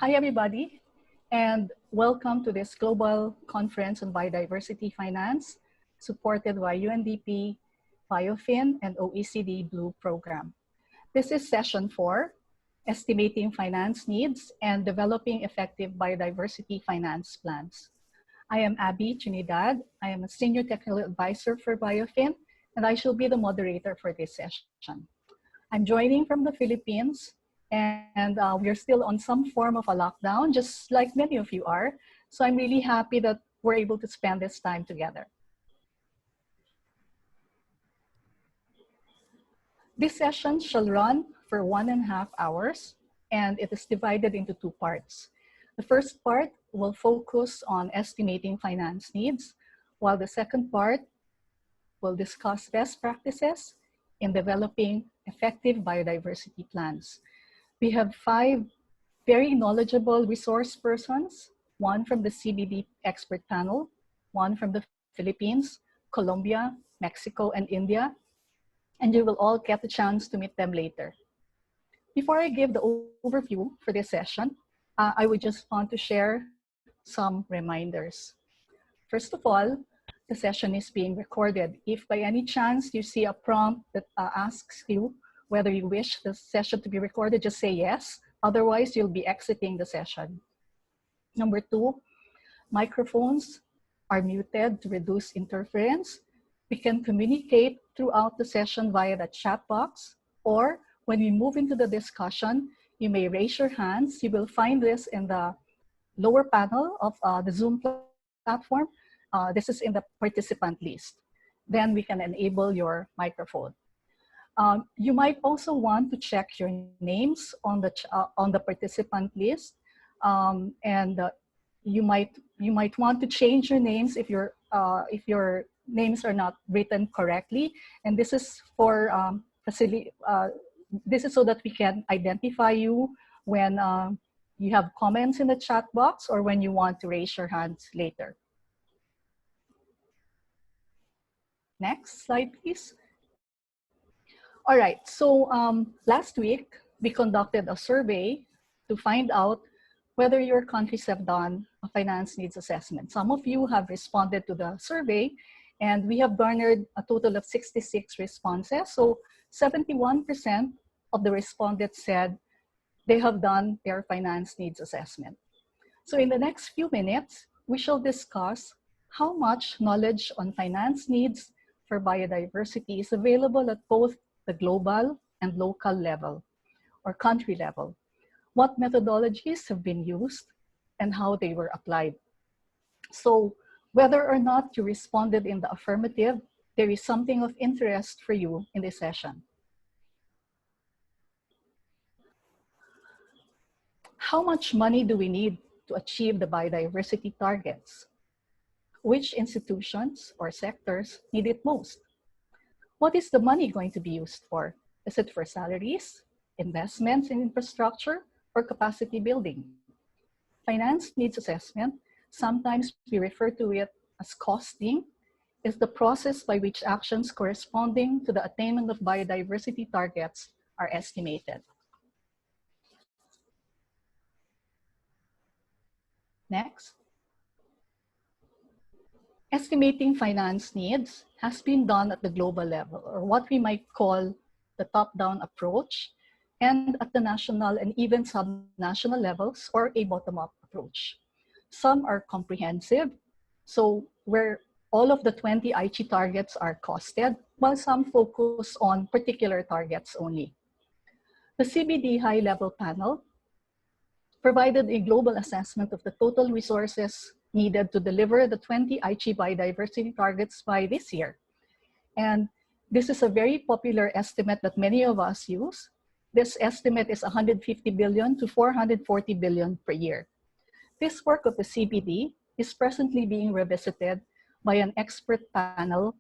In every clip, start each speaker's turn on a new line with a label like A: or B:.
A: Hi, everybody, and welcome to this global conference on biodiversity finance, supported by UNDP, BioFin, and OECD Blue program. This is session 4, Estimating Finance Needs and Developing Effective Biodiversity Finance Plans. I am Abby Trinidad. I am a Senior Technical Advisor for BioFin, and I shall be the moderator for this session. I'm joining from the Philippines, and we're still on some form of a lockdown, just like many of you are. So I'm really happy that we're able to spend this time together. This session shall run for 1.5 hours, and it is divided into 2 parts. The first part will focus on estimating finance needs, while the second part will discuss best practices in developing effective biodiversity plans. We have 5 very knowledgeable resource persons, one from the CBD expert panel, one from the Philippines, Colombia, Mexico, and India, and you will all get the chance to meet them later. Before I give the overview for this session, I would just want to share some reminders. First of all, the session is being recorded. If by any chance you see a prompt that asks you whether you wish the session to be recorded, just say yes. Otherwise, you'll be exiting the session. Number 2, microphones are muted to reduce interference. We can communicate throughout the session via the chat box, or when we move into the discussion, you may raise your hands. You will find this in the lower panel of the Zoom platform. This is in the participant list. Then we can enable your microphone. You might also want to check your names on the participant list, and you might want to change your names if your names are not written correctly. And this is for this is so that we can identify you when you have comments in the chat box or when you want to raise your hands later. Next slide, please. All right, so last week, we conducted a survey to find out whether your countries have done a finance needs assessment. Some of you have responded to the survey, and we have garnered a total of 66 responses. So 71% of the respondents said they have done their finance needs assessment. So in the next few minutes, we shall discuss how much knowledge on finance needs for biodiversity is available at both the global and local level or country level, what methodologies have been used, and how they were applied. So whether or not you responded in the affirmative, there is something of interest for you in this session. How much money do we need to achieve the biodiversity targets? Which institutions or sectors need it most? What is the money going to be used for? Is it for salaries, investments in infrastructure, or capacity building? Finance needs assessment, sometimes we refer to it as costing, is the process by which actions corresponding to the attainment of biodiversity targets are estimated. Next. Estimating finance needs has been done at the global level, or what we might call the top-down approach, and at the national and even sub-national levels, or a bottom-up approach. Some are comprehensive, so where all of the 20 Aichi targets are costed, while some focus on particular targets only. The CBD high-level panel provided a global assessment of the total resources needed to deliver the 20 Aichi biodiversity targets by this year. And this is a very popular estimate that many of us use. This estimate is 150 billion to 440 billion per year. This work of the CBD is presently being revisited by an expert panel,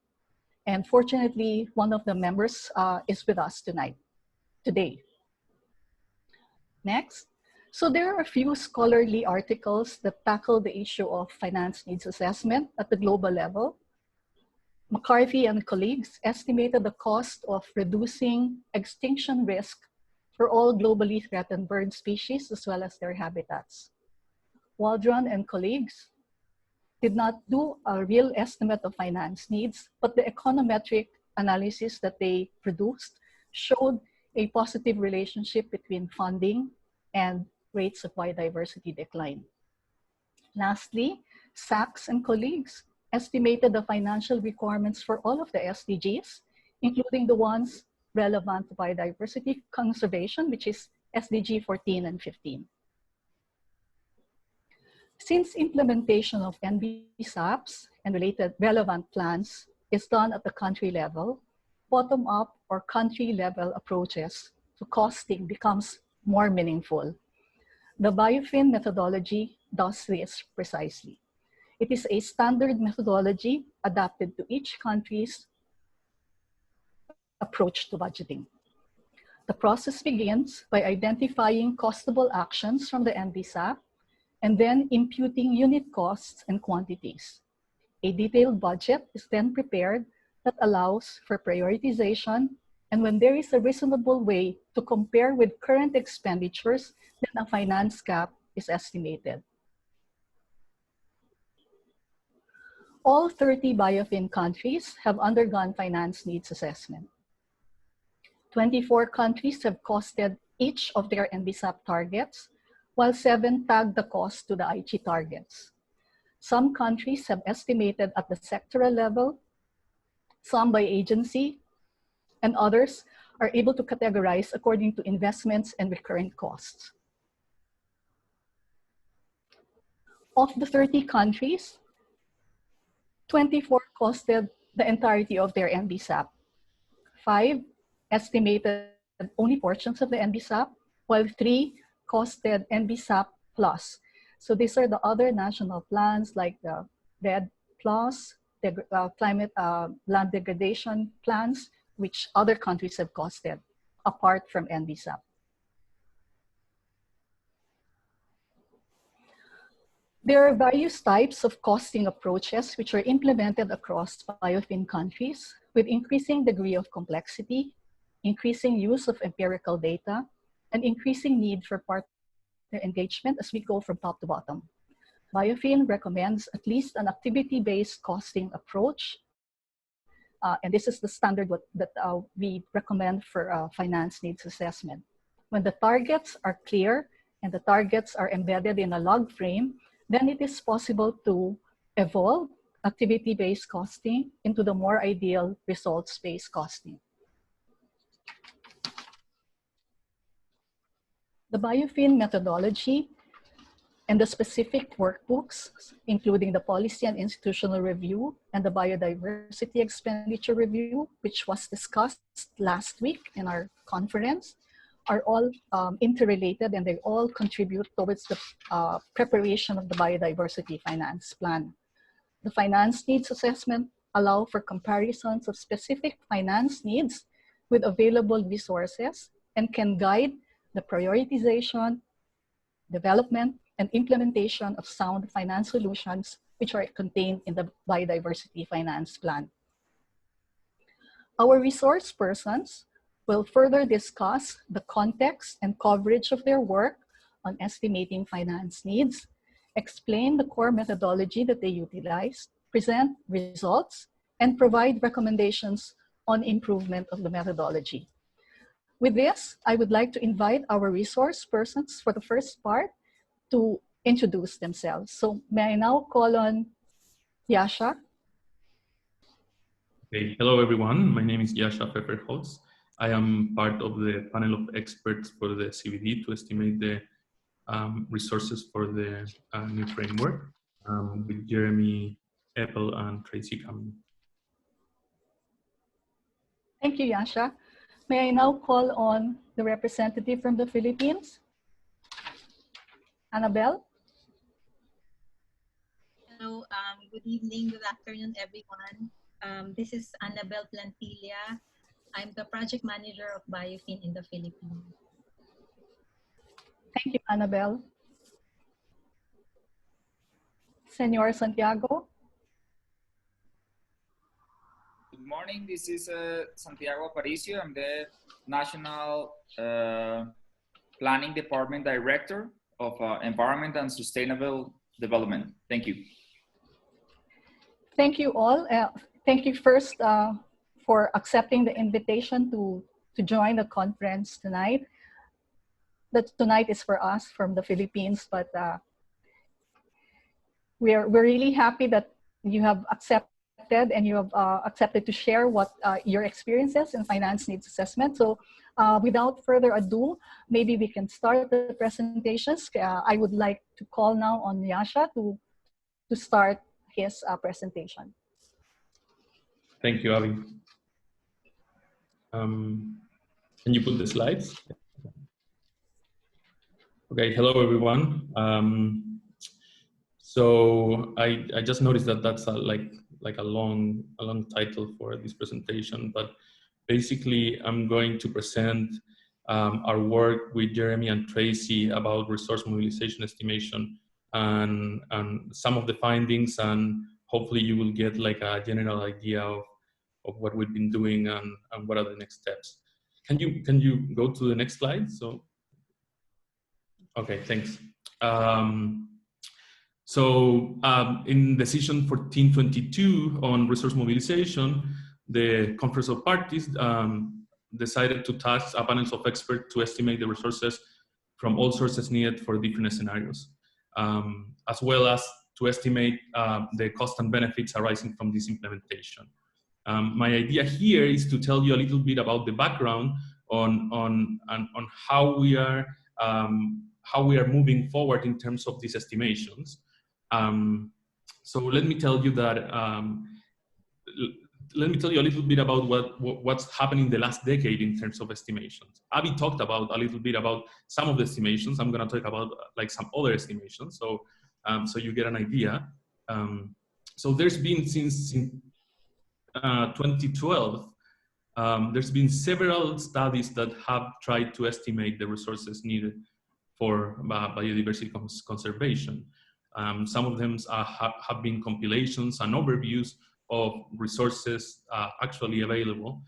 A: and fortunately, one of the members is with us today. Next. So there are a few scholarly articles that tackle the issue of finance needs assessment at the global level. McCarthy and colleagues estimated the cost of reducing extinction risk for all globally threatened bird species as well as their habitats. Waldron and colleagues did not do a real estimate of finance needs, but the econometric analysis that they produced showed a positive relationship between funding and rates of biodiversity decline. Lastly, Sachs and colleagues estimated the financial requirements for all of the SDGs, including the ones relevant to biodiversity conservation, which is SDG 14 and 15. Since implementation of NBSAPs and related relevant plans is done at the country level, bottom-up or country-level approaches to costing becomes more meaningful. The BioFin methodology does this precisely. It is a standard methodology adapted to each country's approach to budgeting. The process begins by identifying costable actions from the NBSAP and then imputing unit costs and quantities. A detailed budget is then prepared that allows for prioritization, and when there is a reasonable way to compare with current expenditures, then a finance gap is estimated. All 30 BioFin countries have undergone finance needs assessment. 24 countries have costed each of their NBSAP targets, while 7 tagged the cost to the IG targets. Some countries have estimated at the sectoral level, some by agency, and others are able to categorize according to investments and recurrent costs. Of the 30 countries, 24 costed the entirety of their NBSAP. 5 estimated only portions of the NBSAP, while 3 costed NBSAP plus. So these are the other national plans like the RED plus, the climate land degradation plans, which other countries have costed apart from NBSAP. There are various types of costing approaches which are implemented across BioFin countries with increasing degree of complexity, increasing use of empirical data, and increasing need for partner engagement as we go from top to bottom. BioFin recommends at least an activity-based costing approach, and this is the standard that we recommend for finance needs assessment. When the targets are clear and the targets are embedded in a log frame, then it is possible to evolve activity-based costing into the more ideal results-based costing. The BioFin methodology and the specific workbooks, including the policy and institutional review and the biodiversity expenditure review, which was discussed last week in our conference, are all interrelated, and they all contribute towards the preparation of the biodiversity finance plan. The finance needs assessment allow for comparisons of specific finance needs with available resources and can guide the prioritization, development, and implementation of sound finance solutions which are contained in the biodiversity finance plan. Our resource persons will further discuss the context and coverage of their work on estimating finance needs, explain the core methodology that they utilize, present results, and provide recommendations on improvement of the methodology. With this, I would like to invite our resource persons for the first part to introduce themselves. So may I now call on Yasha?
B: Okay. Hello, everyone. My name is Yasha Pfefferholz. I am part of the panel of experts for the CBD to estimate the resources for the new framework with Jeremy Eppel and Tracy Cameron.
A: Thank you, Yasha. May I now call on the representative from the Philippines? Annabelle?
C: Hello, good evening, good afternoon, everyone. This is Annabelle Plantilla. I'm the project manager of BioFin in the Philippines.
A: Thank you, Annabelle. Senor Santiago?
D: Good morning, this is Santiago Aparicio. I'm the National Planning Department Director of Environment and Sustainable Development. Thank you.
A: Thank you all. Thank you first for accepting the invitation to join the conference tonight. That tonight is for us from the Philippines, but we're really happy that you have accepted and you have accepted to share what your experiences in finance needs assessment. So without further ado, maybe we can start the presentations. I would like to call now on Yasha to start his presentation.
B: Thank you, Abby. Can you put the slides? Okay, hello everyone. So I just noticed that that's like a long title for this presentation, but basically I'm going to present our work with Jeremy and Tracy about resource mobilization estimation and some of the findings, and hopefully you will get like a general idea of what we've been doing and what are the next steps. Can you go to the next slide? So, okay, thanks. In Decision 1422 on resource mobilization, the Conference of Parties decided to task a panel of experts to estimate the resources from all sources needed for different scenarios, as well as to estimate the costs and benefits arising from this implementation. My idea here is to tell you a little bit about the background on how we are moving forward in terms of these estimations. So let me tell you that. Let me tell you a little bit about what's happening in the last decade in terms of estimations. Abby talked about a little bit about some of the estimations. I'm going to talk about like some other estimations, so you get an idea. So there's been since 2012. There's been several studies that have tried to estimate the resources needed for biodiversity conservation. Some of them have been compilations and overviews of resources actually available.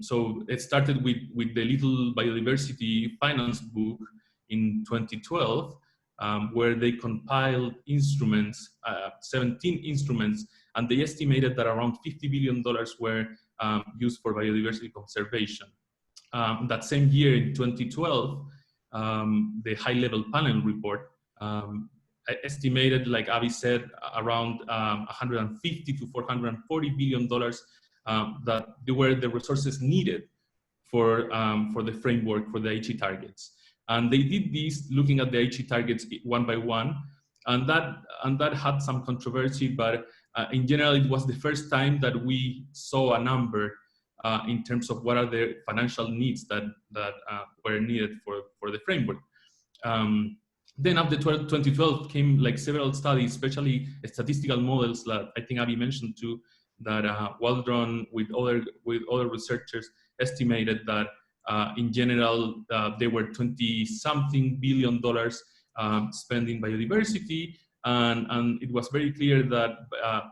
B: So it started with the Little Biodiversity Finance book in 2012, where they compiled instruments, 17 instruments, and they estimated that around $50 billion were used for biodiversity conservation. That same year in 2012, the high-level panel report estimated, like Abby said, around 150 to 440 billion dollars that they were the resources needed for the framework for the HE targets. And they did this looking at the HE targets one by one, and that had some controversy, but in general, it was the first time that we saw a number in terms of what are the financial needs that were needed for the framework. Then after 2012 came like several studies, especially statistical models that I think Abby mentioned too, that Waldron with other researchers estimated that in general there were 20-something billion dollars spent in biodiversity, and it was very clear that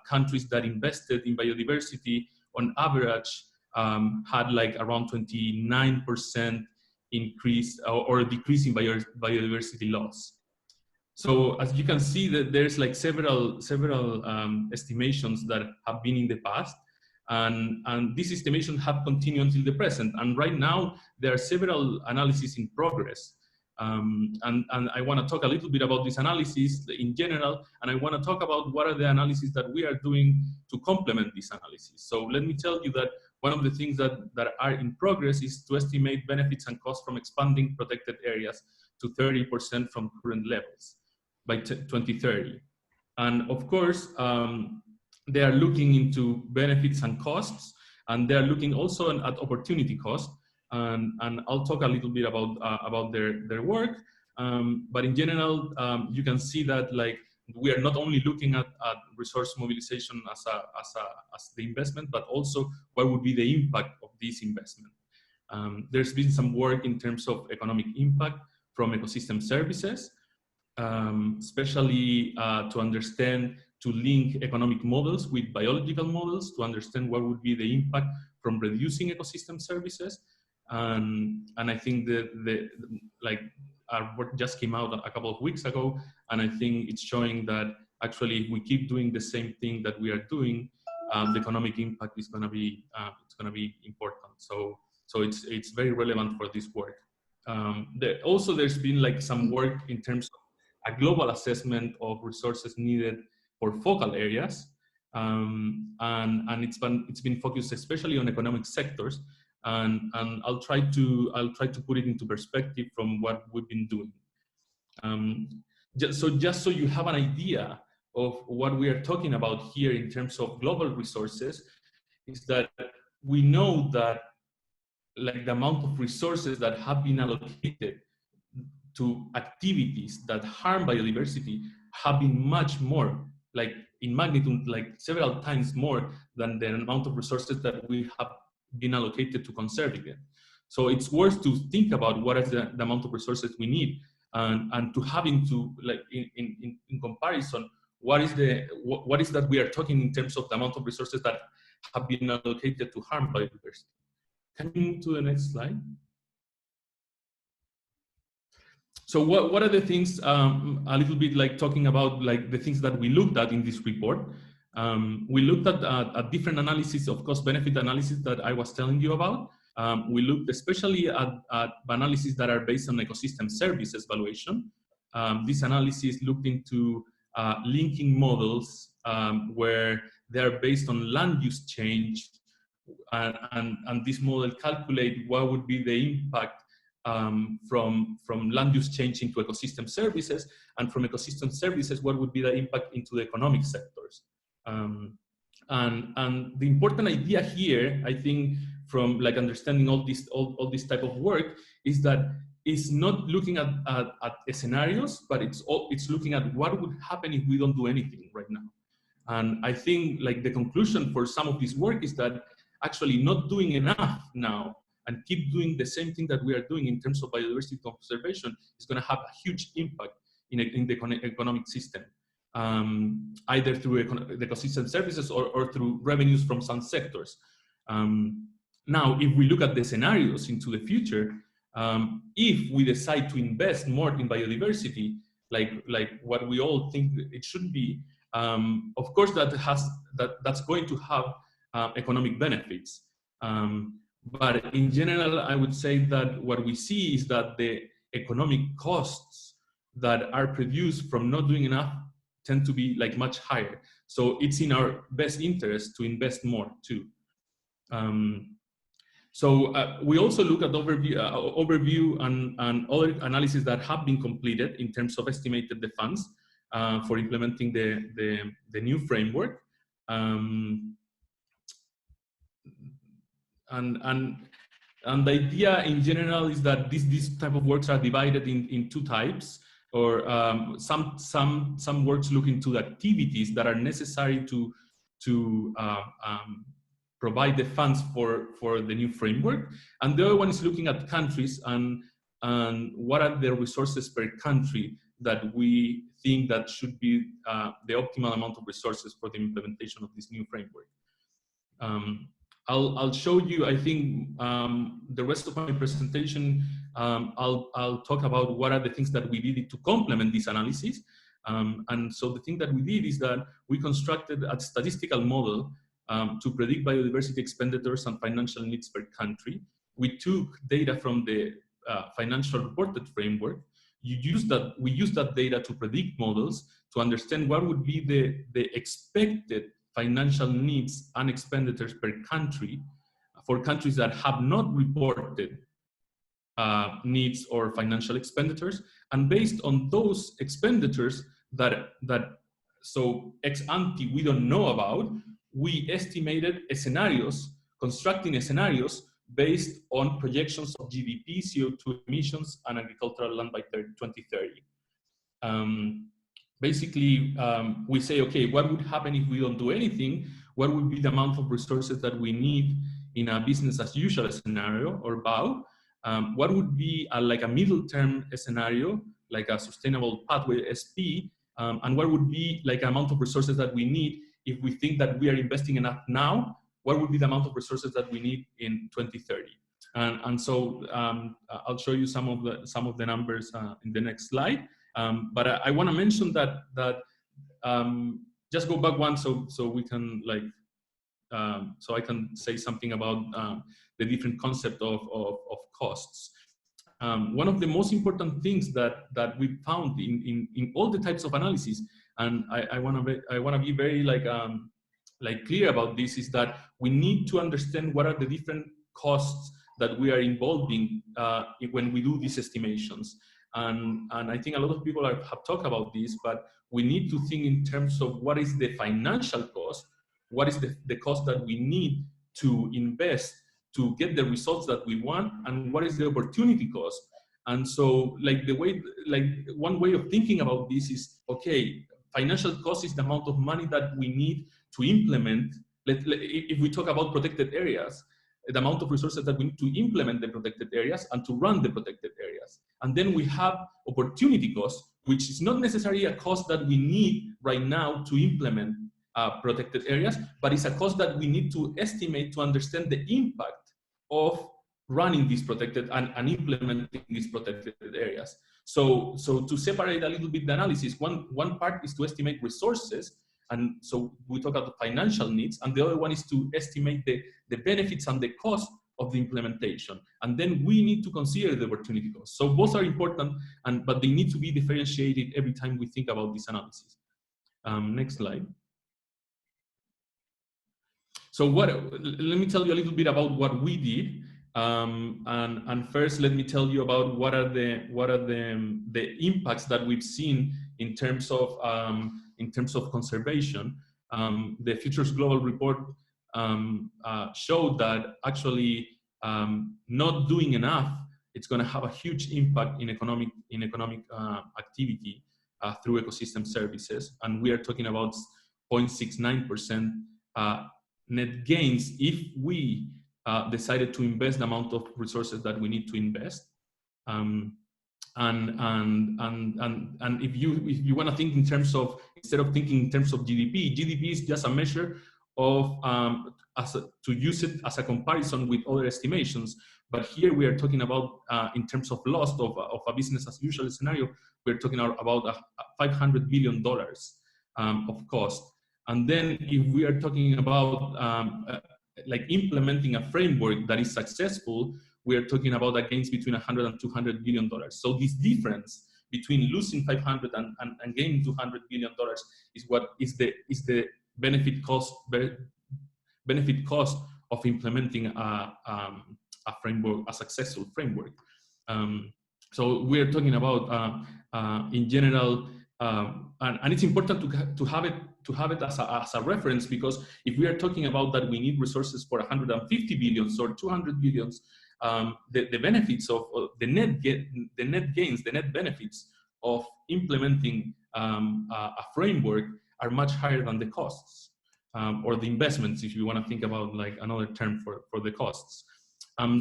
B: countries that invested in biodiversity on average had like around 29% increase or decrease in biodiversity loss. So as you can see, that there's like several estimations that have been in the past, and these estimations have continued until the present. And right now there are several analyses in progress. And I want to talk a little bit about this analysis in general, and I want to talk about what are the analyses that we are doing to complement this analysis. So let me tell you that one of the things that are in progress is to estimate benefits and costs from expanding protected areas to 30% from current levels by 2030. And of course, they are looking into benefits and costs, and they are looking also at opportunity cost. And I'll talk a little bit about their work. But in general, you can see that like we are not only looking at resource mobilization as the investment, but also what would be the impact of this investment. There's been some work in terms of economic impact from ecosystem services, especially to link economic models with biological models to understand what would be the impact from reducing ecosystem services. and I think our work just came out a couple of weeks ago, and I think it's showing that actually if we keep doing the same thing that we are doing, the economic impact is going to be important. So it's very relevant for this work. Also, there's been like some work in terms of a global assessment of resources needed for focal areas, and it's been focused especially on economic sectors. And I'll try to put it into perspective from what we've been doing. Just so you have an idea of what we are talking about here in terms of global resources, is that we know that like the amount of resources that have been allocated to activities that harm biodiversity have been much more, like in magnitude, like several times more than the amount of resources that we have been allocated to conserving it. So it's worth to think about what is the amount of resources we need, and to having to, like in comparison, what is that we are talking in terms of the amount of resources that have been allocated to harm biodiversity. Can you move to the next slide? So what are the things, a little bit like talking about like the things that we looked at in this report. We looked at a different analysis of cost-benefit analysis that I was telling you about. We looked especially at analyses that are based on ecosystem services valuation. This analysis looked into linking models where they are based on land use change, and this model calculate what would be the impact from land use change into ecosystem services, and from ecosystem services, what would be the impact into the economic sectors. And the important idea here, I think, from like understanding all this type of work, is that it's not looking at scenarios, but it's looking at what would happen if we don't do anything right now. And I think like the conclusion for some of this work is that actually not doing enough now and keep doing the same thing that we are doing in terms of biodiversity conservation is going to have a huge impact in the economic system, either through the ecosystem services or through revenues from some sectors. Now, if we look at the scenarios into the future, if we decide to invest more in biodiversity, like what we all think it should be, of course that's going to have economic benefits. But in general, I would say that what we see is that the economic costs that are produced from not doing enough tend to be like much higher. So it's in our best interest to invest more too. We also look at overview and other analyses that have been completed in terms of estimated the funds for implementing the new framework. And the idea in general is that these type of works are divided in two types, or some works look into the activities that are necessary to provide the funds for the new framework, and the other one is looking at countries and what are the resources per country that we think that should be the optimal amount of resources for the implementation of this new framework. I'll show you, I think, the rest of my presentation. I'll talk about what are the things that we did to complement this analysis. And so the thing that we did is that we constructed a statistical model to predict biodiversity expenditures and financial needs per country. We took data from the financial reported framework. We used that data to predict models to understand what would be the expected financial needs and expenditures per country for countries that have not reported needs or financial expenditures. And based on those expenditures so ex ante we don't know about, we estimated scenarios, constructing scenarios based on projections of GDP, CO2 emissions, and agricultural land by 2030. Basically, we say, okay, what would happen if we don't do anything? What would be the amount of resources that we need in a business as usual scenario, or BAU? What would be like a middle term scenario, like a sustainable pathway SP? And what would be like amount of resources that we need if we think that we are investing enough now? What would be the amount of resources that we need in 2030? And so I'll show you some of the numbers in the next slide. But I want to mention that just go back one so we can like so I can say something about the different concept of costs. One of the most important things that we found in all the types of analysis, and I want to be very like clear about this, is that we need to understand what are the different costs that we are involving when we do these estimations. And I think a lot of people have talked about this, but we need to think in terms of what is the financial cost, what is the cost that we need to invest to get the results that we want, and what is the opportunity cost. And so one way of thinking about this is, okay, financial cost is the amount of money that we need to implement. If we talk about protected areas, the amount of resources that we need to implement the protected areas and to run the protected areas. And then we have opportunity cost, which is not necessarily a cost that we need right now to implement protected areas, but it's a cost that we need to estimate to understand the impact of running these protected and implementing these protected areas. So to separate a little bit the analysis, one part is to estimate resources, and so we talk about the financial needs, and the other one is to estimate the benefits and the cost of the implementation. And then we need to consider the opportunity cost. So both are important, but they need to be differentiated every time we think about this analysis. Next slide. So let me tell you a little bit about what we did. And first, let me tell you about what are the impacts that we've seen in terms of conservation. The Futures Global Report showed that actually not doing enough, it's going to have a huge impact in economic activity through ecosystem services, and we are talking about 0.69% net gains if we decided to invest the amount of resources that we need to invest. And if you want to think in terms of, instead of thinking in terms of GDP is just a measure of to use it as a comparison with other estimations. But here we are talking about in terms of loss of a business as usual scenario, we're talking about $500 billion of cost. And then if we are talking about like implementing a framework that is successful, we are talking about a gains between 100 and 200 billion dollars. So this difference between losing 500 and gaining 200 billion dollars is what is the benefit cost of implementing a framework, a successful framework. So we are talking about in general, and it's important to have it as a reference, because if we are talking about that we need resources for 150 billions or 200 billions, the benefits of the net gains, the net benefits of implementing a framework are much higher than the costs, or the investments, if you want to think about like another term for the costs.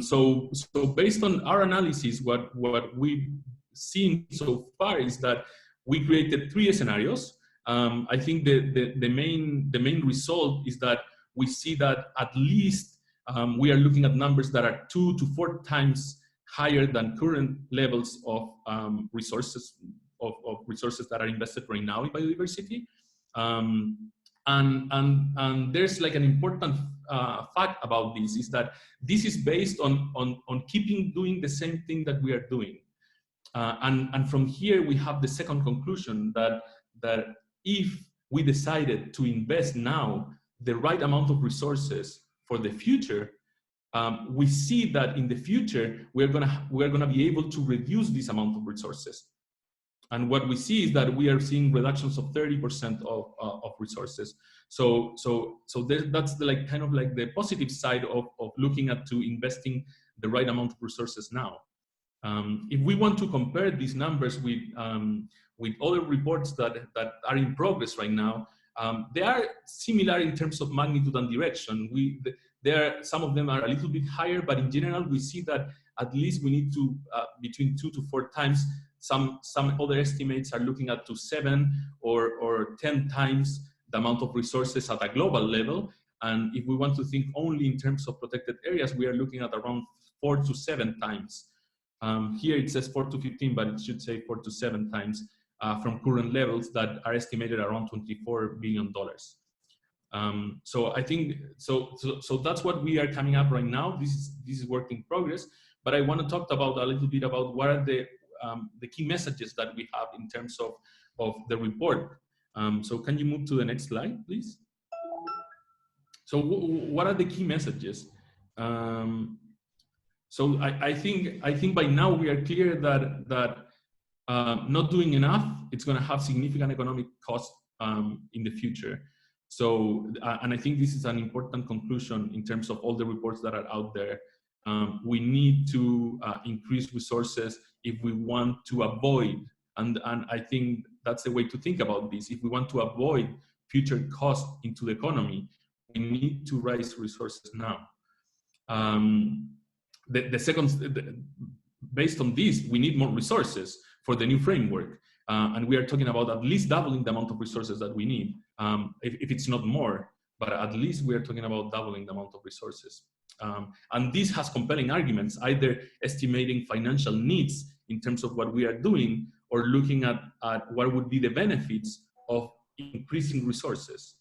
B: So based on our analysis, what we've seen so far is that we created 3 scenarios. I think the main result is that we see that at least we are looking at numbers that are 2 to 4 times higher than current levels of resources that are invested right now in biodiversity. And there's like an important fact about this, is that this is based on keeping doing the same thing that we are doing. And from here we have the second conclusion, that if we decided to invest now the right amount of resources for the future, we see that in the future we're gonna be able to reduce this amount of resources. And what we see is that we are seeing reductions of 30% of resources. So that's the kind of like the positive side of looking at to investing the right amount of resources now. If we want to compare these numbers with other reports that are in progress right now, they are similar in terms of magnitude and direction. Some of them are a little bit higher, but in general, we see that at least we need to between 2 to 4 times. Some other estimates are looking at to 7 or 10 times the amount of resources at a global level. And if we want to think only in terms of protected areas, we are looking at around 4 to 7 times. Here it says 4 to 15, but it should say 4 to 7 times from current levels that are estimated around $24 billion. So I think, so that's what we are coming up right now. This is work in progress, but I want to talk about a little bit about what are the key messages that we have in terms of the report. So can you move to the next slide, please? So what are the key messages? So I think by now we are clear that not doing enough, it's going to have significant economic costs in the future. So, and I think this is an important conclusion in terms of all the reports that are out there. We need to increase resources if we want to avoid, and I think that's the way to think about this. If we want to avoid future costs into the economy, we need to raise resources now. The second, based on this, we need more resources for the new framework. And we are talking about at least doubling the amount of resources that we need, if it's not more, but at least we are talking about doubling the amount of resources. And this has compelling arguments, either estimating financial needs in terms of what we are doing, or looking at what would be the benefits of increasing resources.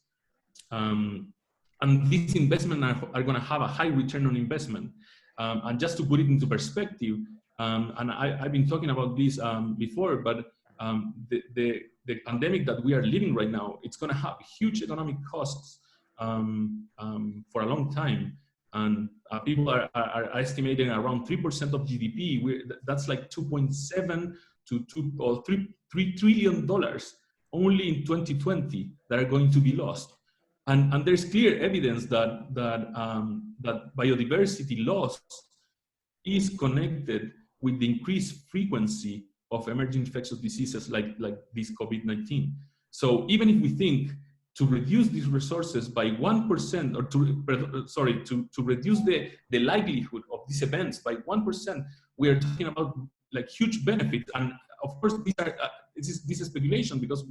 B: And these investments are going to have a high return on investment. And just to put it into perspective, and I've been talking about this before, but the pandemic that we are living right now, it's going to have huge economic costs for a long time. And people are estimating around 3% of GDP. That's like 2.7 to 3 trillion dollars only in 2020 that are going to be lost. And there's clear evidence that biodiversity loss is connected with the increased frequency of emerging infectious diseases like this COVID-19. So even if we think to reduce these resources by 1%, or to reduce the likelihood of these events by 1%, we are talking about like huge benefits. And of course, this is speculation, because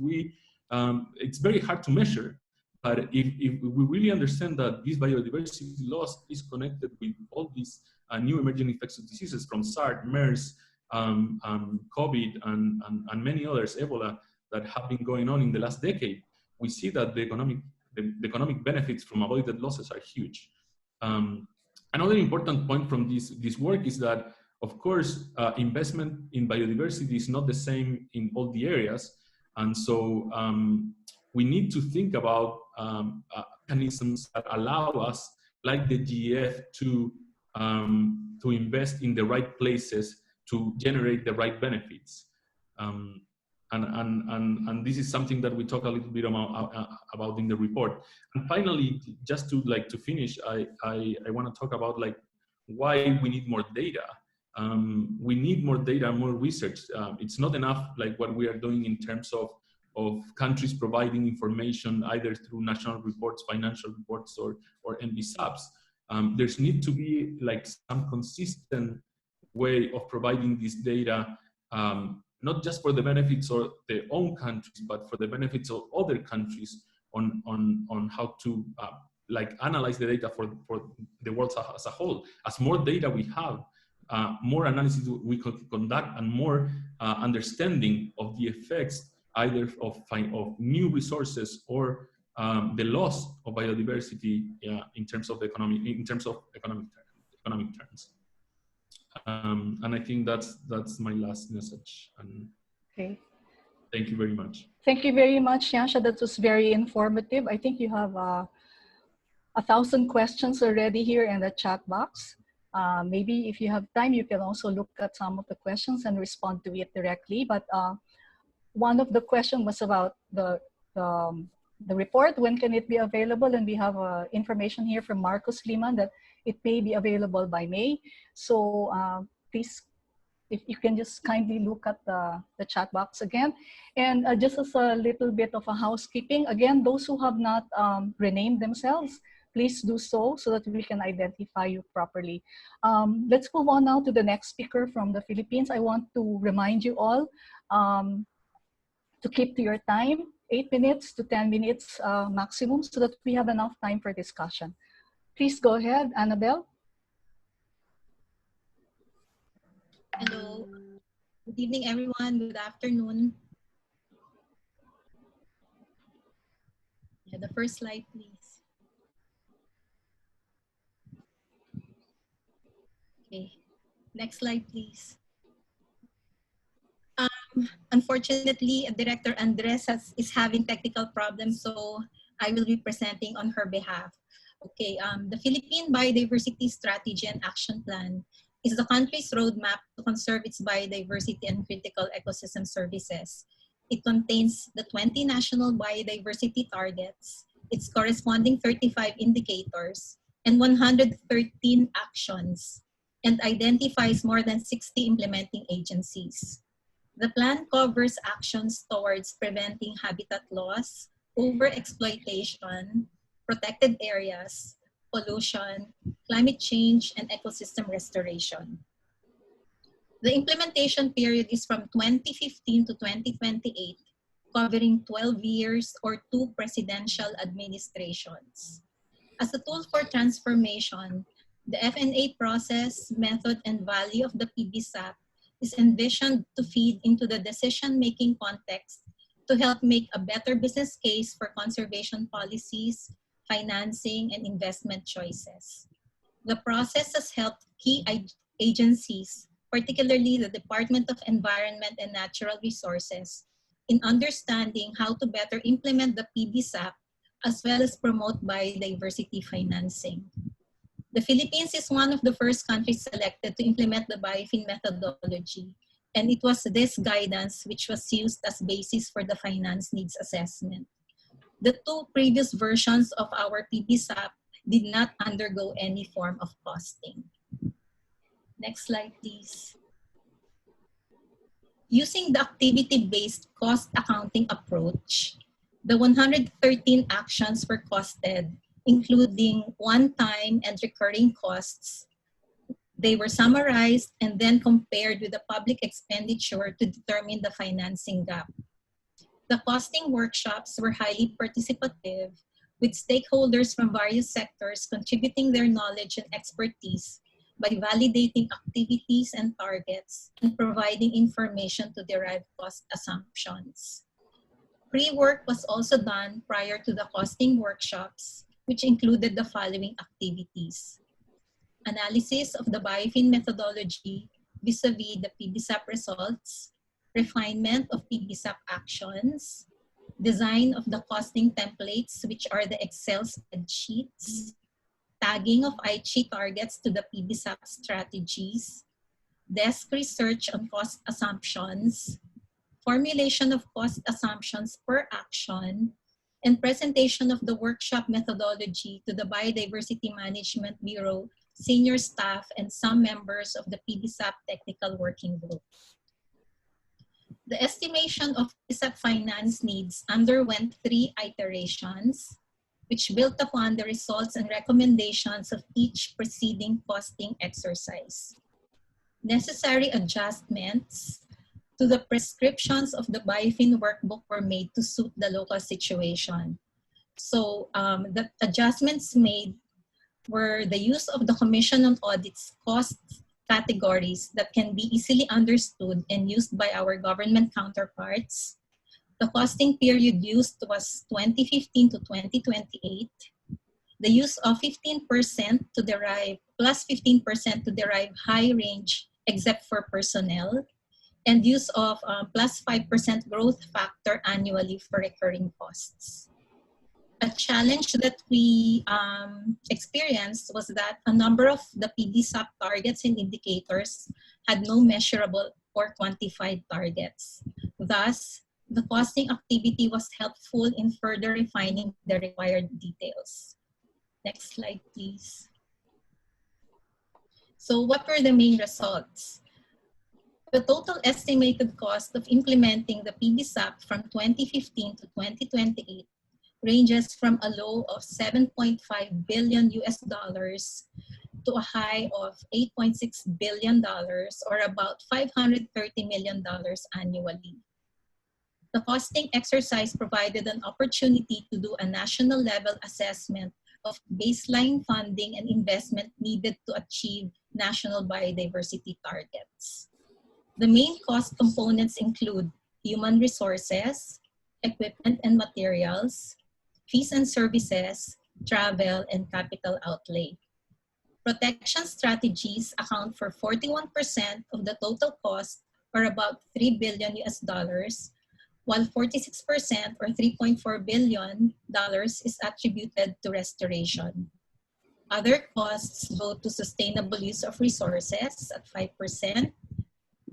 B: it's very hard to measure. But if we really understand that this biodiversity loss is connected with all these new emerging infectious diseases from SARS, MERS, COVID, and many others, Ebola, that have been going on in the last decade, we see that the economic benefits from avoided losses are huge. Another important point from this work is that, of course, investment in biodiversity is not the same in all the areas. And so we need to think about mechanisms that allow us, like the GEF, to invest in the right places to generate the right benefits. And this is something that we talk a little bit about in the report. And finally, just to finish, I want to talk about why we need more data. We need more data, more research. It's not enough like what we are doing in terms of countries providing information either through national reports, financial reports, or NBSAPs. There's need to be some consistent way of providing this data, not just for the benefits of their own countries, but for the benefits of other countries on how to analyze the data for the world as a whole. As more data we have, more analysis we can conduct, and more understanding of the effects either of new resources or the loss of biodiversity in terms of economic terms. And I think that's my last message. And
A: okay.
B: Thank you very much.
A: Thank you very much, Yasha. That was very informative. I think you have 1,000 questions already here in the chat box. Maybe if you have time, you can also look at some of the questions and respond to it directly. But one of the questions was about the report. When can it be available? And we have information here from Marcos Liman that it may be available by May. So please, if you can just kindly look at the chat box again. And just as a little bit of a housekeeping, again, those who have not renamed themselves, please do so that we can identify you properly. Let's move on now to the next speaker from the Philippines. I want to remind you all to keep to your time, 8 minutes to 10 minutes maximum, so that we have enough time for discussion. Please go ahead, Annabelle.
C: Good evening, everyone. Good afternoon. Yeah, the first slide, please. Okay, next slide, please. Unfortunately, Director Andres is having technical problems, so I will be presenting on her behalf. Okay, the Philippine Biodiversity Strategy and Action Plan is the country's roadmap to conserve its biodiversity and critical ecosystem services. It contains the 20 national biodiversity targets, its corresponding 35 indicators, and 113 actions, and identifies more than 60 implementing agencies. The plan covers actions towards preventing habitat loss, overexploitation, protected areas, pollution, climate change, and ecosystem restoration. The implementation period is from 2015 to 2028, covering 12 years or 2 presidential administrations. As a tool for transformation, the FNA process, method, and value of the PBSAP is envisioned to feed into the decision-making context to help make a better business case for conservation policies, financing, and investment choices. The process has helped key agencies, particularly the Department of Environment and Natural Resources, in understanding how to better implement the PBSAP as well as promote biodiversity financing. The Philippines is one of the first countries selected to implement the biofin methodology, and it was this guidance which was used as basis for the finance needs assessment. The 2 previous versions of our PBSAP did not undergo any form of costing. Next slide, please. Using the activity-based cost accounting approach, the 113 actions were costed, including one-time and recurring costs. They were summarized and then compared with the public expenditure to determine the financing gap. The costing workshops were highly participative, with stakeholders from various sectors contributing their knowledge and expertise by validating activities and targets and providing information to derive cost assumptions. Pre-work was also done prior to the costing workshops, which included the following activities: analysis of the biofin methodology vis-a-vis the PBSAP results, refinement of PBSAP actions, design of the costing templates, which are the Excel spreadsheets, tagging of IG targets to the PBSAP strategies, desk research on cost assumptions, formulation of cost assumptions per action, and presentation of the workshop methodology to the Biodiversity Management Bureau, senior staff, and some members of the PBSAP Technical Working Group. The estimation of PBSAP finance needs underwent 3 iterations, which built upon the results and recommendations of each preceding costing exercise. Necessary adjustments to the prescriptions of the biofin workbook were made to suit the local situation. So the adjustments made were the use of the Commission on Audit's cost categories that can be easily understood and used by our government counterparts. The costing period used was 2015 to 2028. The use of 15% to derive, plus 15% to derive high range except for personnel, and use of plus 5% growth factor annually for recurring costs. A challenge that we experienced was that a number of the PBSAP targets and indicators had no measurable or quantified targets. Thus, the costing activity was helpful in further refining the required details. Next slide, please. So what were the main results? The total estimated cost of implementing the PBSAP from 2015 to 2028 ranges from a low of $7.5 billion to a high of $8.6 billion, or about $530 million annually. The costing exercise provided an opportunity to do a national level assessment of baseline funding and investment needed to achieve national biodiversity targets. The main cost components include human resources, equipment and materials, fees and services, travel, and capital outlay. Protection strategies account for 41% of the total cost, or about $3 billion, while 46% or $3.4 billion is attributed to restoration. Other costs go to sustainable use of resources at 5%,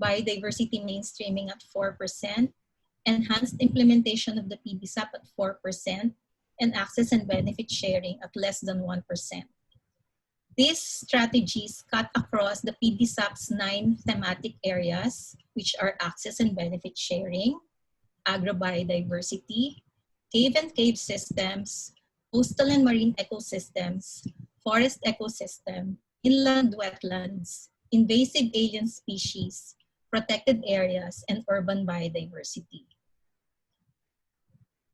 C: biodiversity mainstreaming at 4%, enhanced implementation of the PBSAP at 4%, and access and benefit sharing at less than 1%. These strategies cut across the PBSAP's 9 thematic areas, which are access and benefit sharing, agrobiodiversity, cave and cave systems, coastal and marine ecosystems, forest ecosystem, inland wetlands, invasive alien species, protected areas, and urban biodiversity.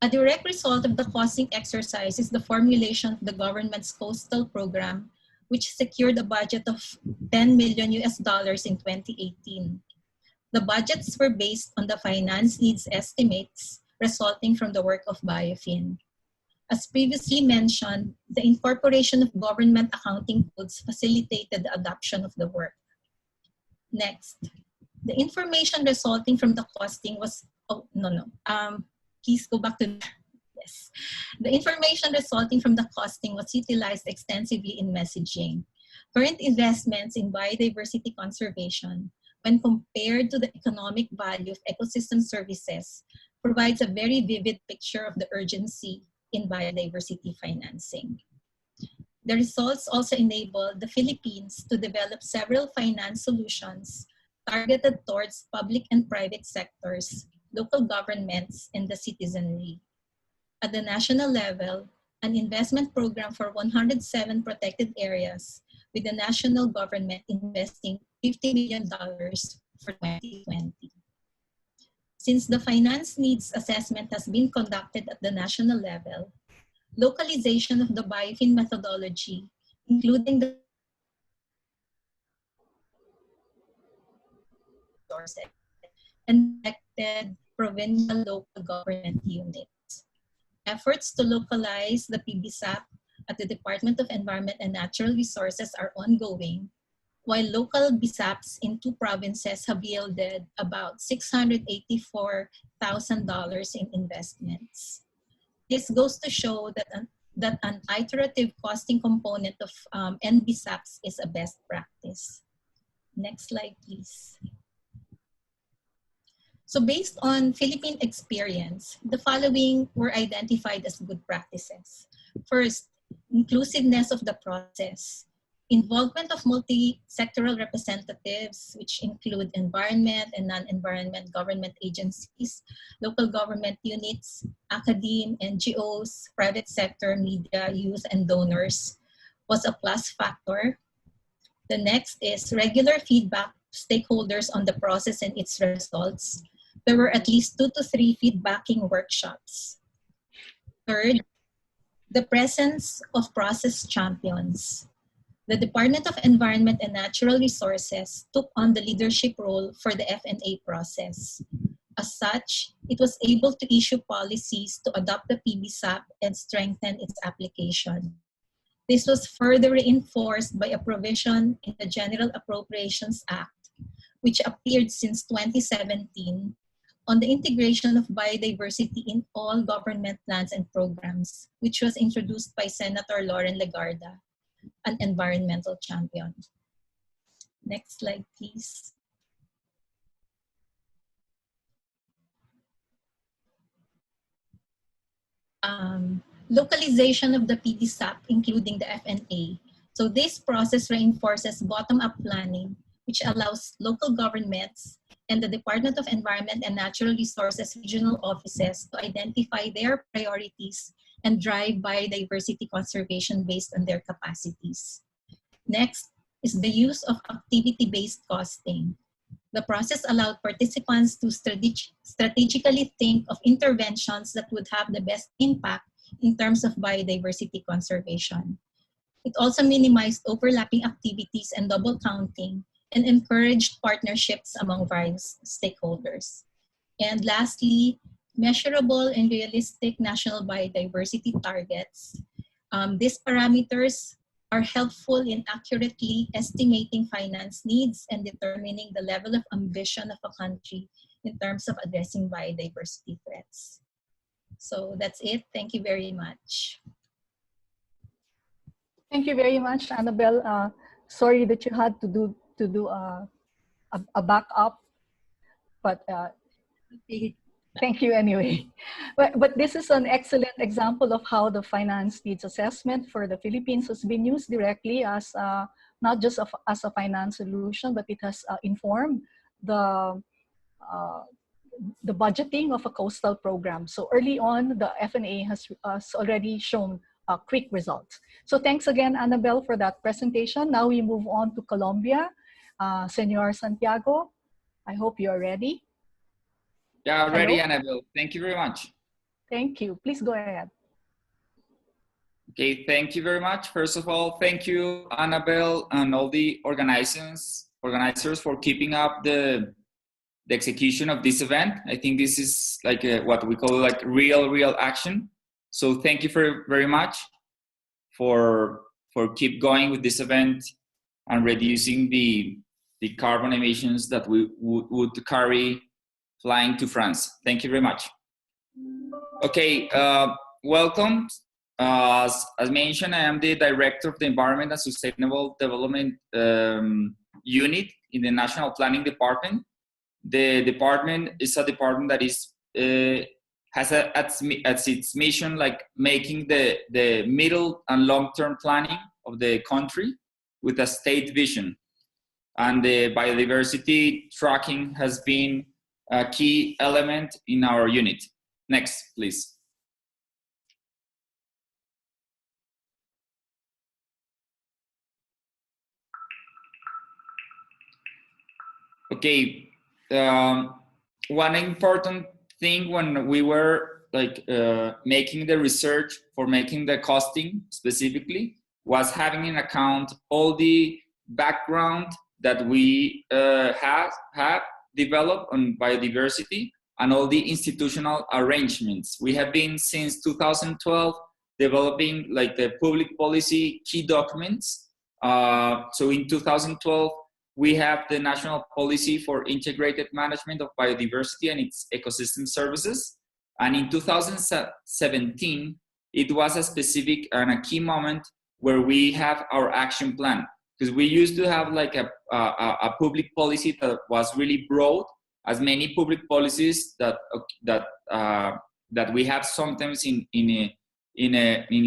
C: A direct result of the costing exercise is the formulation of the government's coastal program, which secured a budget of $10 million in 2018. The budgets were based on the finance needs estimates resulting from the work of BioFin. As previously mentioned, the incorporation of government accounting codes facilitated the adoption of the work. Next, the information resulting from the costing was, please go back to, yes. The information resulting from the costing was utilized extensively in messaging. Current investments in biodiversity conservation, when compared to the economic value of ecosystem services, provides a very vivid picture of the urgency in biodiversity financing. The results also enabled the Philippines to develop several finance solutions targeted towards public and private sectors, local governments, and the citizenry. At the national level, an investment program for 107 protected areas, with the national government investing $50 million for 2020. Since the finance needs assessment has been conducted at the national level, localization of the BioFin methodology, including the sources and elected provincial local government units. Efforts to localize the PBSAP at the Department of Environment and Natural Resources are ongoing, while local BSAPs in 2 provinces have yielded about $684,000 in investments. This goes to show that an iterative costing component of NBSAPs is a best practice. Next slide, please. So based on Philippine experience, the following were identified as good practices. First, inclusiveness of the process. Involvement of multi-sectoral representatives, which include environment and non-environment government agencies, local government units, academe, NGOs, private sector, media, youth, and donors, was a plus factor. The next is regular feedback to stakeholders on the process and its results. There were at least 2 to 3 feedbacking workshops. Third, the presence of process champions. The Department of Environment and Natural Resources took on the leadership role for the F&A process. As such, it was able to issue policies to adopt the PBSAP and strengthen its application. This was further reinforced by a provision in the General Appropriations Act, which appeared since 2017, on the integration of biodiversity in all government plans and programs, which was introduced by Senator Lauren Legarda, an environmental champion. Next slide, please. Localization of the PBSAP, including the F&A. So this process reinforces bottom-up planning, which allows local governments and the Department of Environment and Natural Resources regional offices to identify their priorities and drive biodiversity conservation based on their capacities. Next is the use of activity-based costing. The process allowed participants to strategically think of interventions that would have the best impact in terms of biodiversity conservation. It also minimized overlapping activities and double counting, and encouraged partnerships among various stakeholders. And lastly, measurable and realistic national biodiversity targets. These parameters are helpful in accurately estimating finance needs and determining the level of ambition of a country in terms of addressing biodiversity threats. So that's it. Thank you very much.
A: Thank you very much, Annabelle. Sorry that you had to do a backup, but thank you anyway. But this is an excellent example of how the finance needs assessment for the Philippines has been used directly as not just as a finance solution, but it has informed the budgeting of a coastal program. So early on, the FNA has already shown quick results. So thanks again, Annabelle, for that presentation. Now we move on to Colombia. Senor Santiago, I hope you're ready.
D: Yeah, ready, Annabelle. Thank you very much.
A: Thank you. Please go ahead.
D: Okay, thank you very much. First of all, thank you, Annabelle, and all the organizers for keeping up the execution of this event. I think this is like what we call like real action. So thank you very much for keep going with this event and reducing the carbon emissions that we would carry flying to France. Thank you very much. Okay, welcome. As mentioned, I am the Director of the Environment and Sustainable Development Unit in the National Planning Department. The department is a department that is has at its mission like making the middle and long-term planning of the country with a state vision. And the biodiversity tracking has been a key element in our unit. Next, please. Okay, one important thing when we were like making the research for making the costing specifically was having in account all the background that we have developed on biodiversity and all the institutional arrangements. We have been since 2012 developing like the public policy key documents. So in 2012, we have the National Policy for Integrated Management of Biodiversity and its Ecosystem Services. And in 2017, it was a specific and a key moment where we have our action plan. Because we used to have like a public policy that was really broad, as many public policies that we have sometimes in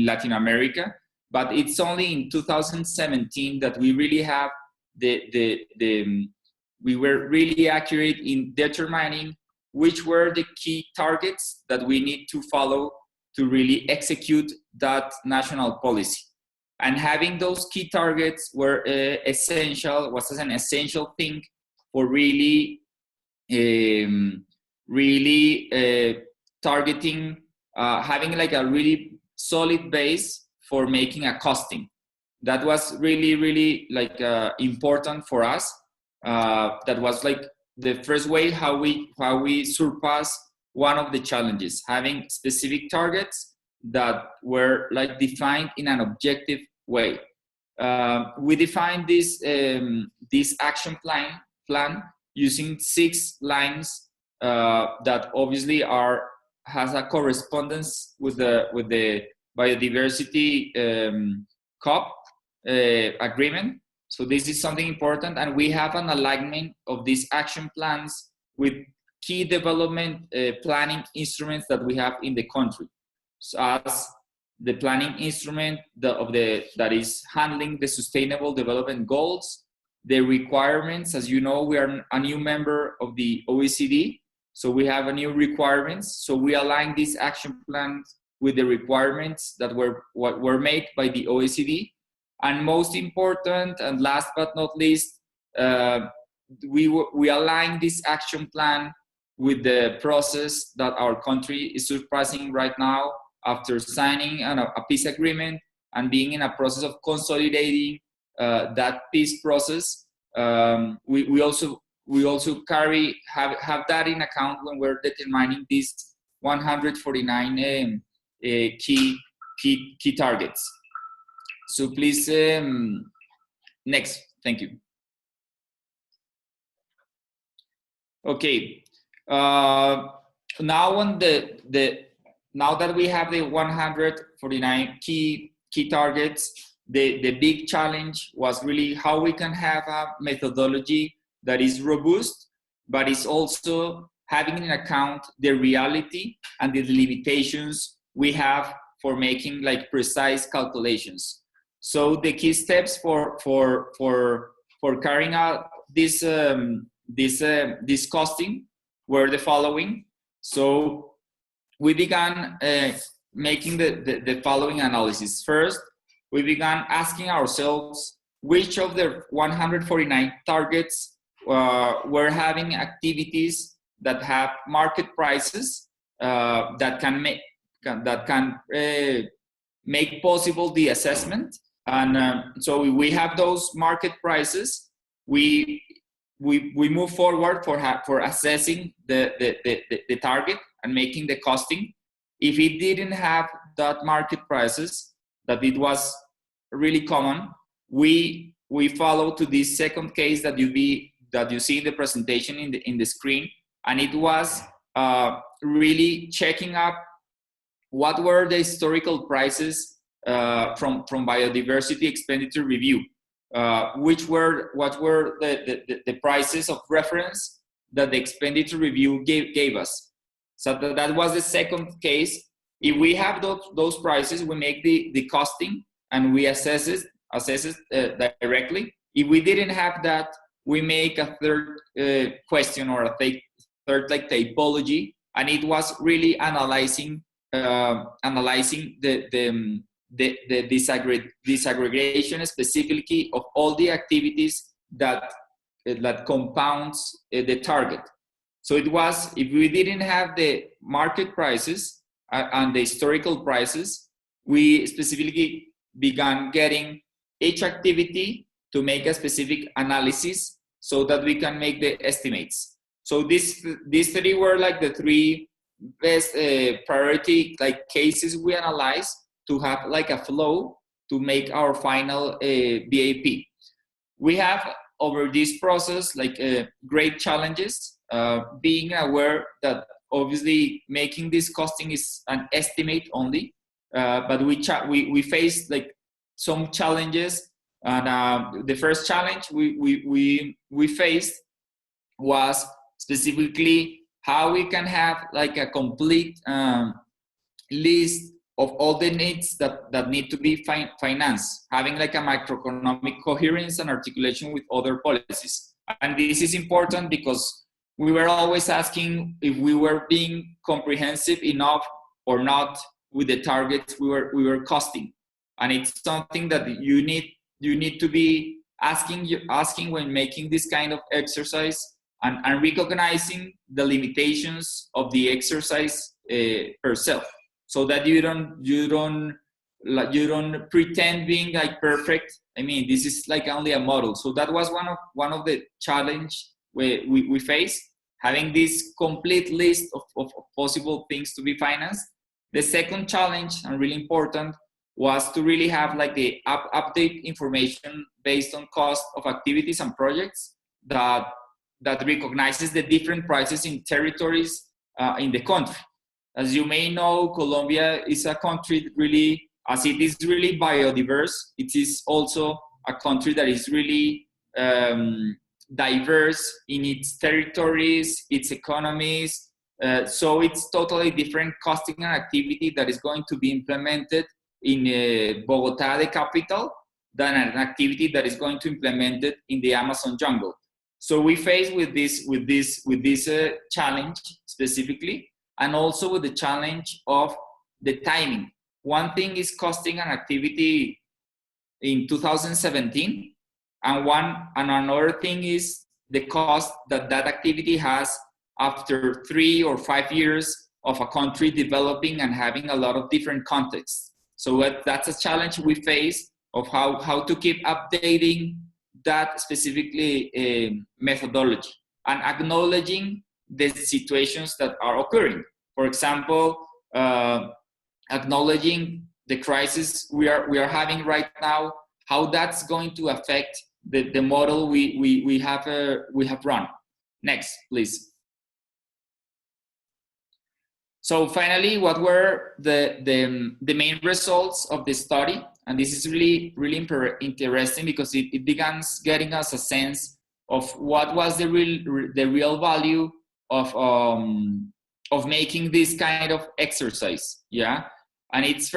D: Latin America. But it's only in 2017 that we really have we were really accurate in determining which were the key targets that we need to follow to really execute that national policy. And having those key targets was an essential thing for really targeting, having like a really solid base for making a costing. That was really like important for us. That was like the first way how we surpass one of the challenges, having specific targets that were like defined in an objective way. We defined this action plan using 6 lines that obviously has a correspondence with the biodiversity COP agreement. So this is something important, and we have an alignment of these action plans with key development planning instruments that we have in the country. So as the planning instrument that is handling the sustainable development goals, the requirements. As you know, we are a new member of the OECD, so we have a new requirements. So we align these action plans with the requirements that were made by the OECD. And most important, and last but not least, we align this action plan with the process that our country is surpassing right now after signing a peace agreement and being in a process of consolidating that peace process we also have that in account when we're determining these 149 key targets. So please, next. Thank you. Okay. Now on now that we have the 149 key targets, the big challenge was really how we can have a methodology that is robust, but is also having in account the reality and the limitations we have for making like precise calculations. So the key steps for carrying out this costing were the following. So we began making the following analysis. First, we began asking ourselves which of the 149 targets were having activities that have market prices that can make possible the assessment. And so we have those market prices. We move forward for assessing the target and making the costing. If it didn't have that market prices, that it was really common, we follow to this second case that you see in the presentation in the screen, and it was really checking up what were the historical prices from biodiversity expenditure review. What were the prices of reference that the expenditure review gave us. So that was the second case. If we have those prices, we make the costing and we assess it directly. If we didn't have that, we make a third question or a third like typology, and it was really analyzing the disaggregation specifically of all the activities that compounds the target. So it was, if we didn't have the market prices and the historical prices, we specifically began getting each activity to make a specific analysis so that we can make the estimates. So these three were like the three best priority like cases we analyzed to have like a flow to make our final BAP. We have over this process like great challenges, being aware that obviously making this costing is an estimate only, but we faced like some challenges, and the first challenge we faced was specifically how we can have like a complete list of all the needs that need to be financed, having like a macroeconomic coherence and articulation with other policies. And this is important because we were always asking if we were being comprehensive enough or not with the targets we were costing. And it's something that you need to be asking when making this kind of exercise, and recognizing the limitations of the exercise per se, so that you don't pretend being like perfect. I mean, this is like only a model. So that was one of the challenge we faced, having this complete list of possible things to be financed. The second challenge, and really important, was to really have like the update information based on cost of activities and projects that recognizes the different prices in territories in the country. As you may know, Colombia is a country really, as it is really biodiverse, it is also a country that is really diverse in its territories, its economies. So it's totally different costing and activity that is going to be implemented in Bogota, the capital, than an activity that is going to be implemented in the Amazon jungle. So we face with this challenge specifically, and also with the challenge of the timing. One thing is costing an activity in 2017, and another thing is the cost that activity has after 3 or 5 years of a country developing and having a lot of different contexts. So that's a challenge we face, of how to keep updating that specifically methodology and acknowledging the situations that are occurring. For example, acknowledging the crisis we are having right now, how that's going to affect the model we have run. Next, please. So finally, what were the main results of the study? And this is really interesting because it begins getting us a sense of what was the real value of making this kind of exercise. Yeah, and it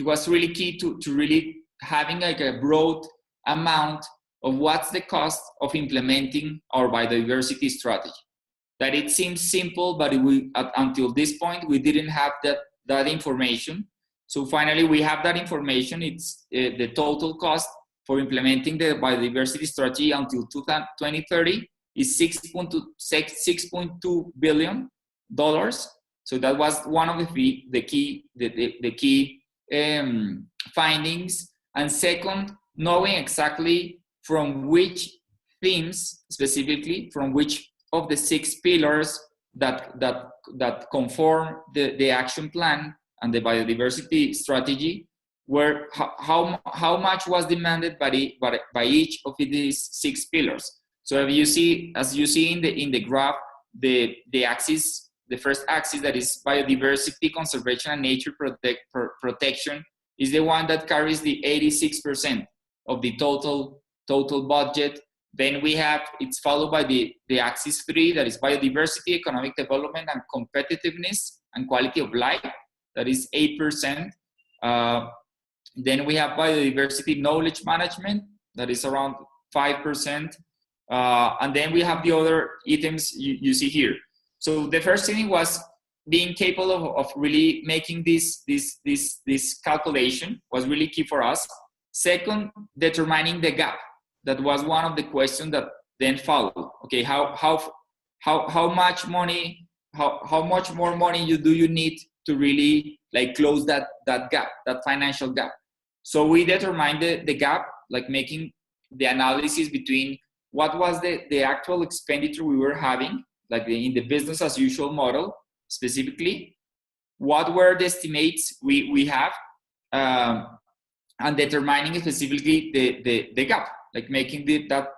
D: was really key to really having like a broad amount of what's the cost of implementing our biodiversity strategy. That it seems simple, but until this point, we didn't have that information. So finally, we have that information. It's the total cost for implementing the biodiversity strategy until 2030 is $6.2 billion. So that was one of the key findings. And second, knowing exactly from which themes, specifically from which of the 6 pillars that conform the action plan and the biodiversity strategy, where how much was demanded by each of these 6 pillars. So as you see in the graph, the axis, the first axis, that is biodiversity conservation and nature protection, is the one that carries the 86% of the total budget. Then it's followed by the axis 3, that is biodiversity, economic development, and competitiveness and quality of life, that is 8%. Then we have biodiversity knowledge management, that is around 5%. And then we have the other items you see here. So the first thing was being capable of really making this calculation was really key for us. Second, determining the gap. That was one of the questions that then followed. Okay, how much money, how much more money do you need to really like close that gap, that financial gap? So we determined the gap, like making the analysis between what was the actual expenditure we were having, like in the business as usual model specifically, what were the estimates we have, and determining specifically the gap. Like making that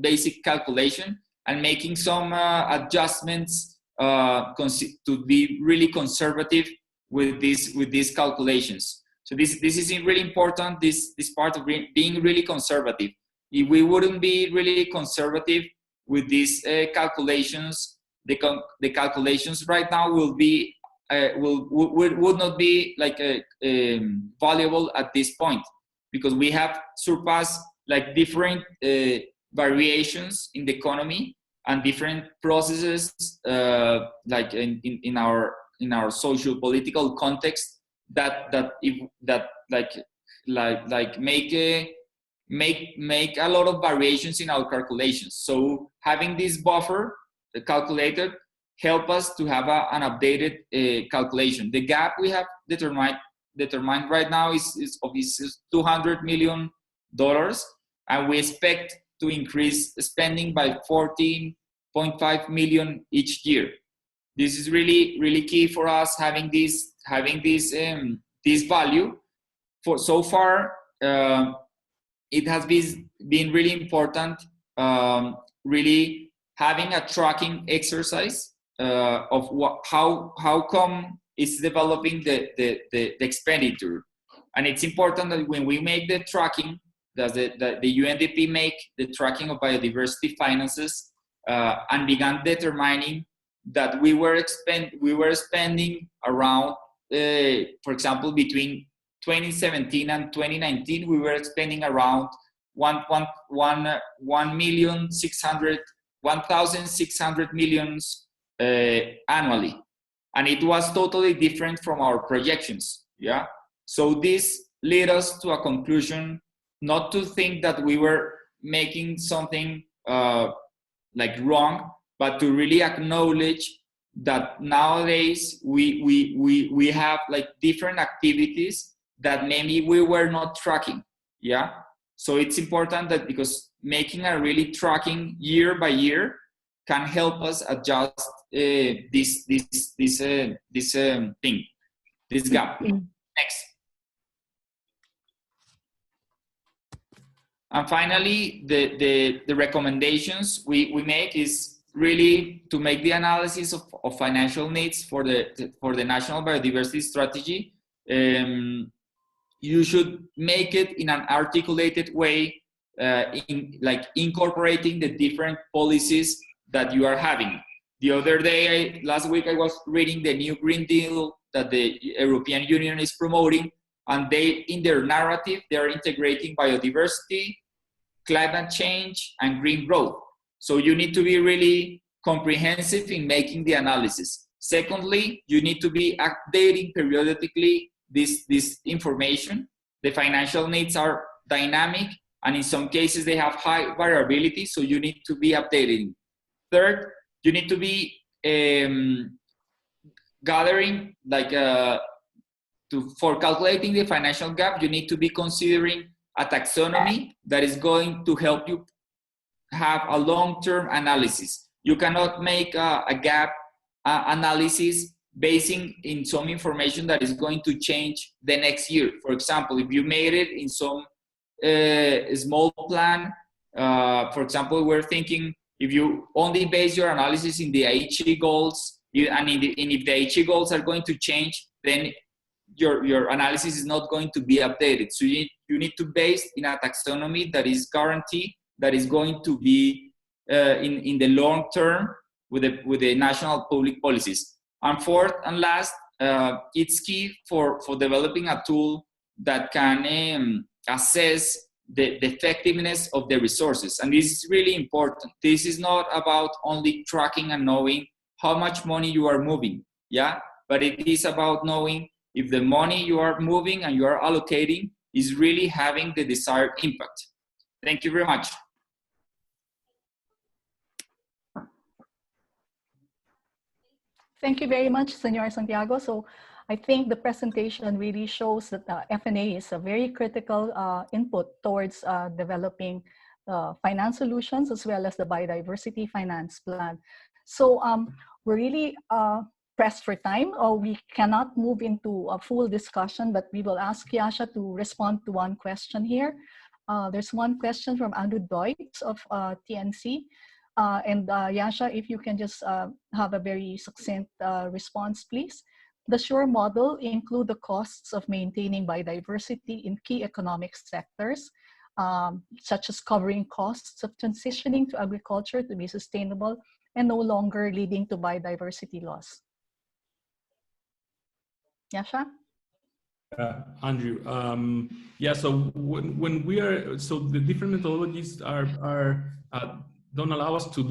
D: basic calculation and making some adjustments to be really conservative with these calculations. So this is really important. This part of being really conservative. If we wouldn't be really conservative with these calculations, the calculations right now would not be like valuable at this point, because we have surpassed like different variations in the economy and different processes, like in our social political context that make a lot of variations in our calculations. So having this buffer calculated help us to have an updated calculation. The gap we have determined right now is $200 million. And we expect to increase spending by 14.5 million each year. This is really key for us, having this value. For so far, it has been really important, really having a tracking exercise of how come it's developing the expenditure. And it's important that when we make the tracking, the UNDP make the tracking of biodiversity finances and began determining that we were spending around, for example, between 2017 and 2019, we were spending around 1,600 millions annually, and it was totally different from our projections. Yeah, so this led us to a conclusion not to think that we were making something like wrong, but to really acknowledge that nowadays we have like different activities that maybe we were not tracking. Yeah, so it's important that because making a really tracking year by year can help us adjust this gap. Next. And finally, the recommendations we make is really to make the analysis of financial needs for the national biodiversity strategy. You should make it in an articulated way, incorporating the different policies that you are having. The other day, last week, I was reading the new Green Deal that the European Union is promoting, and they, in their narrative, they are integrating biodiversity, climate change, and green growth. So you need to be really comprehensive in making the analysis. Secondly, you need to be updating periodically this information. The financial needs are dynamic, and in some cases they have high variability, so you need to be updating. Third, you need to be gathering, for calculating the financial gap, you need to be considering a taxonomy that is going to help you have a long-term analysis. You cannot make a gap analysis basing in some information that is going to change the next year. For example, if you made it in some small plan, for example, we're thinking if you only base your analysis in the Aichi goals, and if the Aichi goals are going to change, then your analysis is not going to be updated. So you need to base in a taxonomy that is guaranteed, that is going to be in the long term with the national public policies. And fourth and last, it's key for developing a tool that can assess the effectiveness of the resources. And this is really important. This is not about only tracking and knowing how much money you are moving, yeah? But it is about knowing if the money you are moving and you are allocating is really having the desired impact. Thank you very much.
A: Thank you very much, Senor Santiago. So I think the presentation really shows that F&A is a very critical input towards developing finance solutions as well as the biodiversity finance plan. So we're really pressed for time. We cannot move into a full discussion, but we will ask Yasha to respond to one question here. There's one question from Andrew Deutsch of TNC. Yasha, if you can just have a very succinct response, please. Does your model include the costs of maintaining biodiversity in key economic sectors, such as covering costs of transitioning to agriculture to be sustainable and no longer leading to biodiversity loss? Yasha?
B: Andrew, yeah, so when we are, so the different methodologies are don't allow us to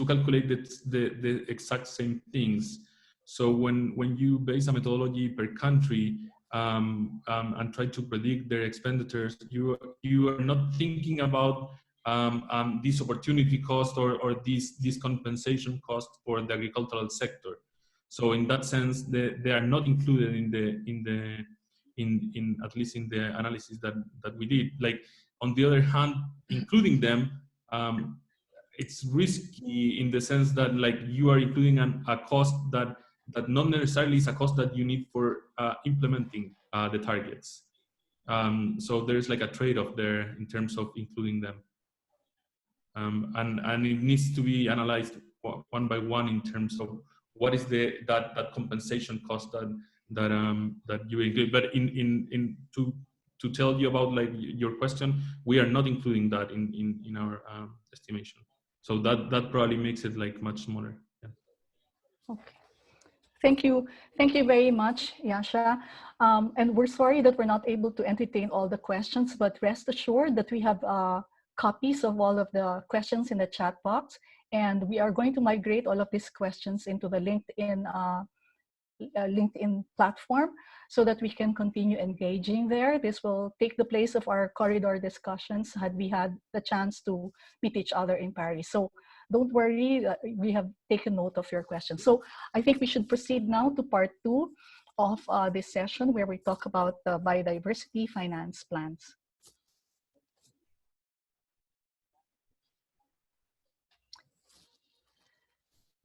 B: calculate the exact same things. So when you base a methodology per country and try to predict their expenditures, you are not thinking about this opportunity cost or this compensation cost for the agricultural sector. So in that sense, they are not included in at least in the analysis that we did. Like, on the other hand, including them, it's risky in the sense that, like, you are including a cost that not necessarily is a cost that you need for implementing the targets. So there's like a trade-off there in terms of including them. And it needs to be analyzed one by one in terms of what is that compensation cost that you include. But to tell you about, like, your question, we are not including that in our estimation. So that probably makes it like much smaller. Yeah.
A: Okay. Thank you very much, Yasha. And we're sorry that we're not able to entertain all the questions, but rest assured that we have copies of all of the questions in the chat box, and we are going to migrate all of these questions into the LinkedIn platform so that we can continue engaging there. This will take the place of our corridor discussions had we had the chance to meet each other in Paris. So don't worry, we have taken note of your questions. So I think we should proceed now to part 2 of this session, where we talk about the biodiversity finance plans.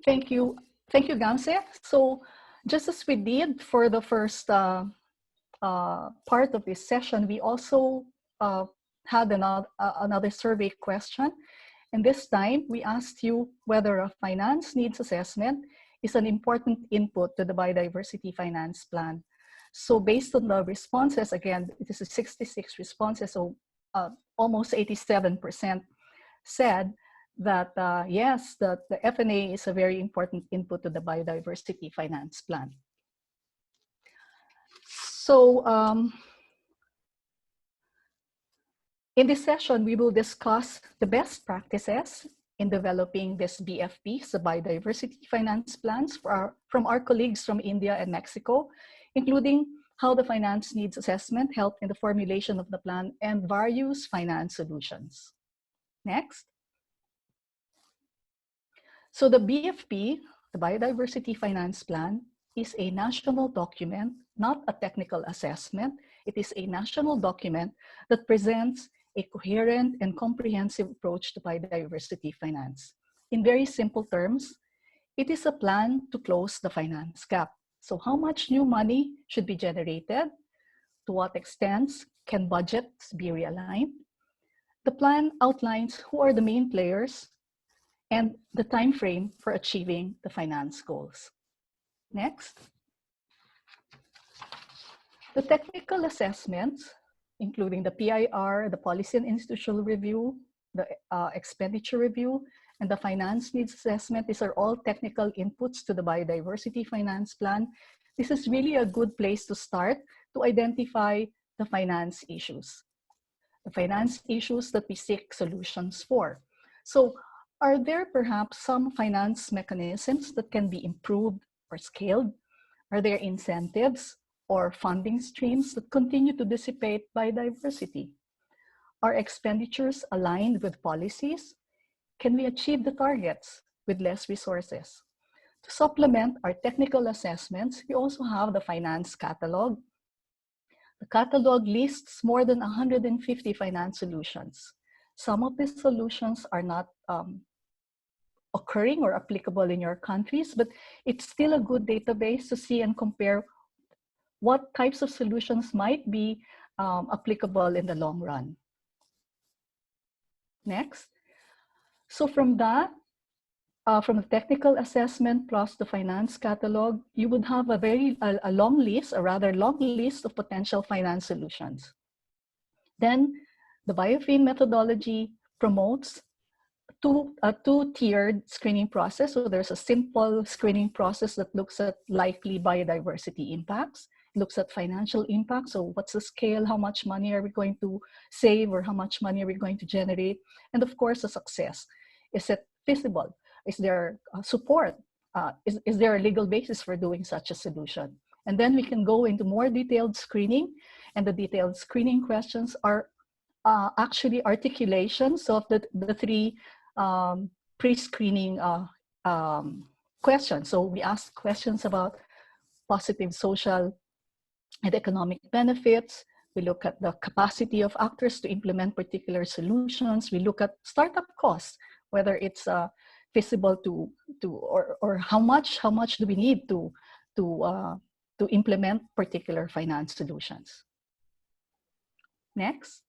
A: Thank you. Thank you, Gamse. So just as we did for the first part of this session, we also had another survey question. And this time we asked you whether a finance needs assessment is an important input to the biodiversity finance plan. So based on the responses, again, it is 66 responses, so almost 87% said that yes, that the FNA is a very important input to the biodiversity finance plan. So in this session, we will discuss the best practices in developing this BFPs, the biodiversity finance plans from our colleagues from India and Mexico, including how the finance needs assessment helped in the formulation of the plan and various finance solutions. Next. So the BFP, the Biodiversity Finance Plan, is a national document, not a technical assessment. It is a national document that presents a coherent and comprehensive approach to biodiversity finance. In very simple terms, it is a plan to close the finance gap. So how much new money should be generated? To what extent can budgets be realigned? The plan outlines who are the main players and the time frame for achieving the finance goals. Next. The technical assessments, including the PIR, the Policy and Institutional Review, the Expenditure Review, and the Finance Needs Assessment, these are all technical inputs to the Biodiversity Finance Plan. This is really a good place to start to identify the finance issues. The finance issues that we seek solutions for. So, are there perhaps some finance mechanisms that can be improved or scaled? Are there incentives or funding streams that continue to dissipate biodiversity? Are expenditures aligned with policies? Can we achieve the targets with less resources? To supplement our technical assessments, we also have the finance catalog. The catalog lists more than 150 finance solutions. Some of these solutions are not occurring or applicable in your countries, but it's still a good database to see and compare what types of solutions might be applicable in the long run. Next. So from that, from the technical assessment plus the finance catalog, you would have a long list, a rather long list of potential finance solutions. Then the biofin methodology promotes a two-tiered screening process. So there's a simple screening process that looks at likely biodiversity impacts, looks at financial impact. So what's the scale? How much money are we going to save, or how much money are we going to generate? And of course, the success. Is it feasible? Is there support? Is there a legal basis for doing such a solution? And then we can go into more detailed screening, and the detailed screening questions are actually articulations of the three pre-screening questions. So we ask questions about positive social and economic benefits. We look at the capacity of actors to implement particular solutions. We look at startup costs, whether it's feasible or how much do we need to implement particular finance solutions. Next.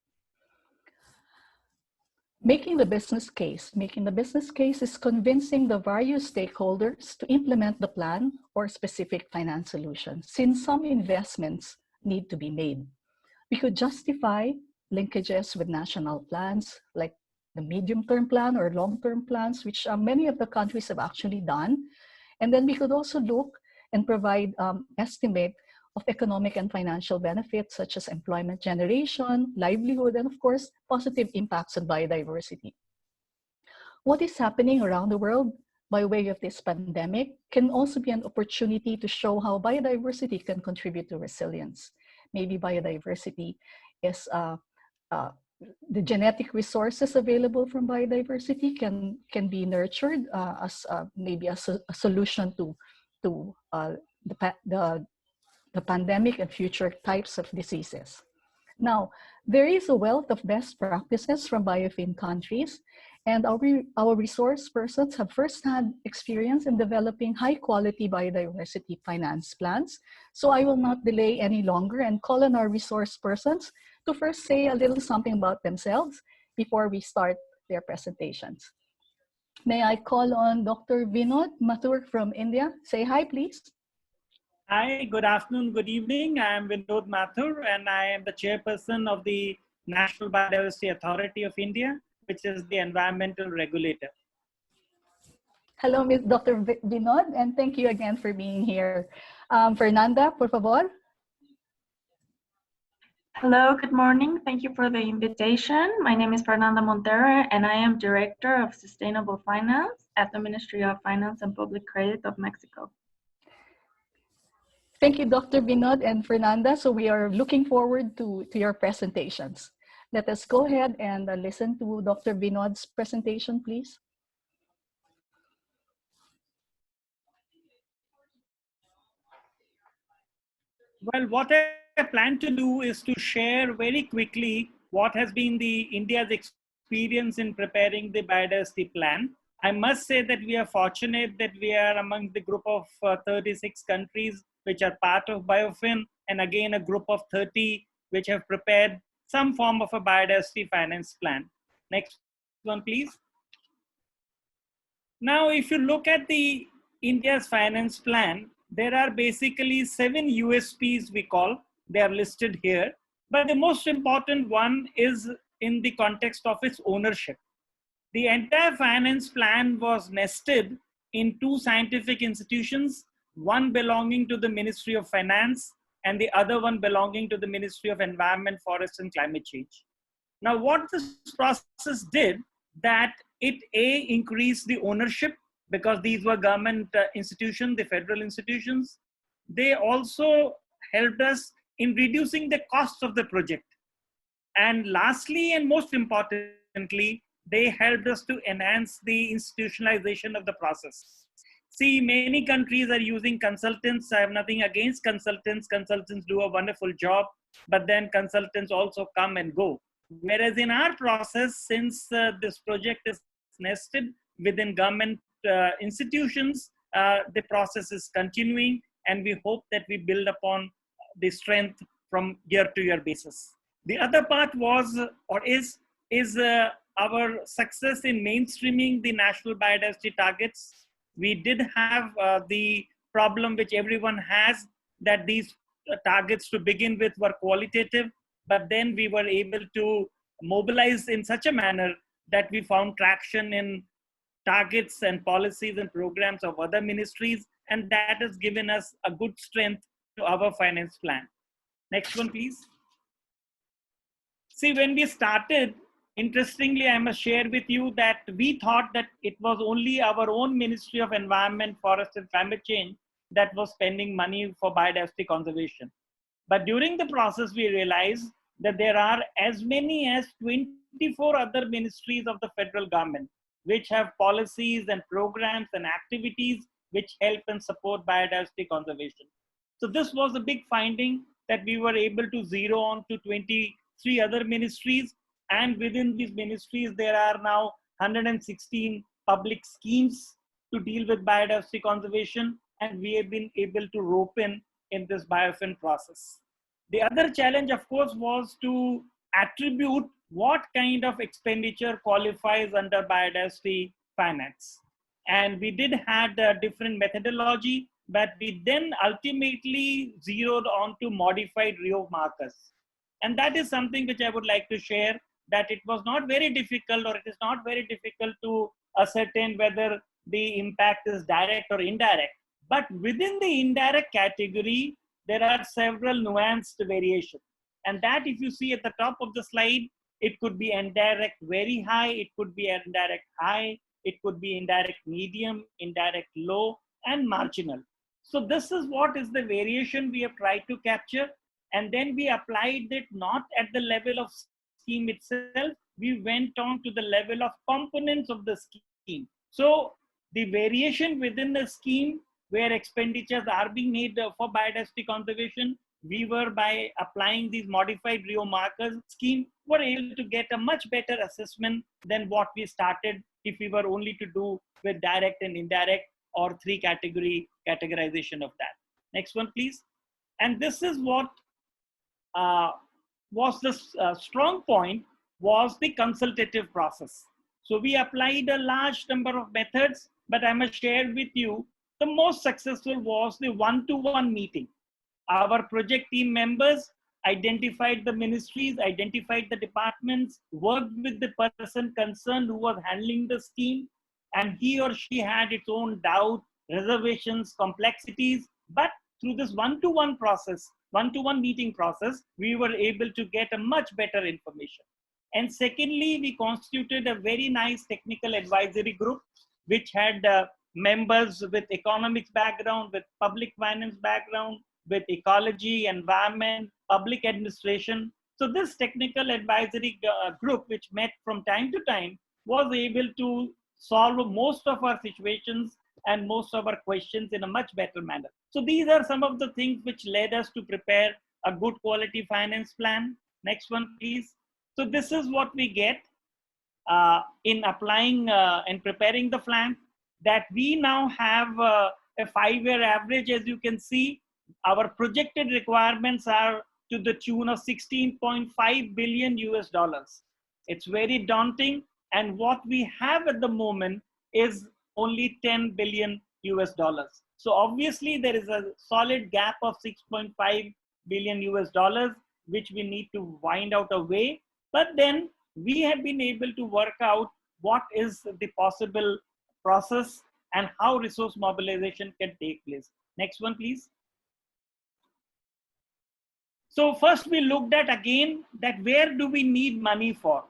A: Making the business case. Making the business case is convincing the various stakeholders to implement the plan or specific finance solutions, since some investments need to be made. We could justify linkages with national plans, like the medium-term plan or long-term plans, which many of the countries have actually done. And then we could also look and provide estimate of economic and financial benefits, such as employment generation, livelihood, and of course, positive impacts on biodiversity. What is happening around the world by way of this pandemic can also be an opportunity to show how biodiversity can contribute to resilience. Maybe biodiversity is the genetic resources available from biodiversity can be nurtured as maybe a solution to the pandemic and future types of diseases. Now, there is a wealth of best practices from biofin countries, And our resource persons have first-hand experience in developing high-quality biodiversity finance plans. So I will not delay any longer and call on our resource persons to first say a little something about themselves before we start their presentations. May I call on Dr. Vinod Mathur from India? Say hi, please.
E: Hi, good afternoon, good evening. I am Vinod Mathur, and I am the chairperson of the National Biodiversity Authority of India, which is the environmental regulator.
A: Hello, Ms. Dr. Vinod, and thank you again for being here. Fernanda, por favor.
F: Hello, good morning. Thank you for the invitation. My name is Fernanda Montero, and I am Director of Sustainable Finance at the Ministry of Finance and Public Credit of Mexico.
A: Thank you, Dr. Vinod and Fernanda. So we are looking forward to your presentations. Let us go ahead and listen to Dr. Vinod's presentation, please.
E: Well, what I plan to do is to share very quickly what has been the India's experience in preparing the biodiversity plan. I must say that we are fortunate that we are among the group of 36 countries which are part of BioFin, and again a group of 30 which have prepared some form of a biodiversity finance plan. Next one, please. Now, if you look at the India's finance plan, there are basically 7 USPs we call. They are listed here. But the most important one is in the context of its ownership. The entire finance plan was nested in 2 scientific institutions, one belonging to the Ministry of Finance and the other one belonging to the Ministry of Environment, Forest and Climate Change. Now, what this process did, that it increased the ownership because these were government institutions, the federal institutions. They also helped us in reducing the cost of the project. And lastly, and most importantly, they helped us to enhance the institutionalization of the process. See, many countries are using consultants. I have nothing against consultants. Consultants do a wonderful job, but then consultants also come and go. Whereas in our process, since this project is nested within government institutions, the process is continuing, and we hope that we build upon the strength from year-to-year basis. The other part was, or is our success in mainstreaming the national biodiversity targets. We did have the problem which everyone has, that these targets to begin with were qualitative, but then we were able to mobilize in such a manner that we found traction in targets and policies and programs of other ministries, and that has given us a good strength to our finance plan. Next one, please. See, when we started, interestingly, I must share with you that we thought that it was only our own Ministry of Environment, Forest and Climate Change that was spending money for biodiversity conservation. But during the process, we realized that there are as many as 24 other ministries of the federal government which have policies and programs and activities which help and support biodiversity conservation. So this was a big finding, that we were able to zero on to 23 other ministries, and within these ministries there are now 116 public schemes to deal with biodiversity conservation, and we have been able to rope in this BioFin process. The other challenge, of course, was to attribute what kind of expenditure qualifies under biodiversity finance. And we did have a different methodology, but we then ultimately zeroed on to modified Rio markers. And that is something which I would like to share, that it was not very difficult, or it is not very difficult to ascertain whether the impact is direct or indirect. But within the indirect category, there are several nuanced variations. And that, if you see at the top of the slide, it could be indirect very high, it could be indirect high, it could be indirect medium, indirect low, and marginal. So this is what is the variation we have tried to capture. And then we applied it not at the level of scheme itself, we went on to the level of components of the scheme. So the variation within the scheme where expenditures are being made for biodiversity conservation we were, by applying these modified Rio markers scheme, were able to get a much better assessment than what we started if we were only to do with direct and indirect or three category categorization of that. Next one, please. And this is what was the strong point, was the consultative process. So we applied a large number of methods, but I must share with you, the most successful was the one-to-one meeting. Our project team members identified the ministries, identified the departments, worked with the person concerned who was handling the scheme, and he or she had its own doubt, reservations, complexities, but through this one-to-one process, one-to-one meeting process, we were able to get a much better information. And secondly, we constituted a very nice technical advisory group, which had members with economics background, with public finance background, with ecology, environment, public administration. So this technical advisory group, which met from time to time, was able to solve most of our situations and most of our questions in a much better manner. So these are some of the things which led us to prepare a good quality finance plan. Next one, please. So this is what we get in applying and preparing the plan, that we now have a 5-year average. As you can see, our projected requirements are to the tune of 16.5 billion US dollars. It's very daunting. And what we have at the moment is only 10 billion US dollars. So obviously there is a solid gap of 6.5 billion US dollars, which we need to wind out a way. But then we have been able to work out what is the possible process and how resource mobilization can take place. Next one, please. So first we looked at again that where do we need money for?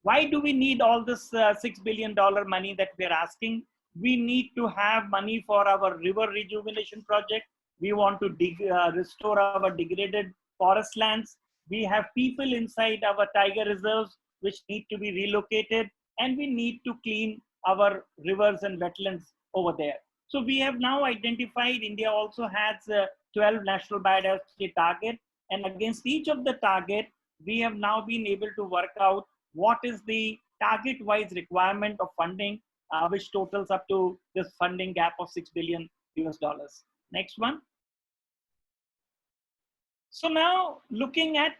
E: Why do we need all this $6 billion money that we're asking? We need to have money for our river rejuvenation project. We want to restore our degraded forest lands. We have people inside our tiger reserves which need to be relocated, and we need to clean our rivers and wetlands over there. So we have now identified, India also has 12 national biodiversity targets, and against each of the target, we have now been able to work out what is the target-wise requirement of funding, which totals up to this funding gap of 6 billion US dollars. Next one. So now looking at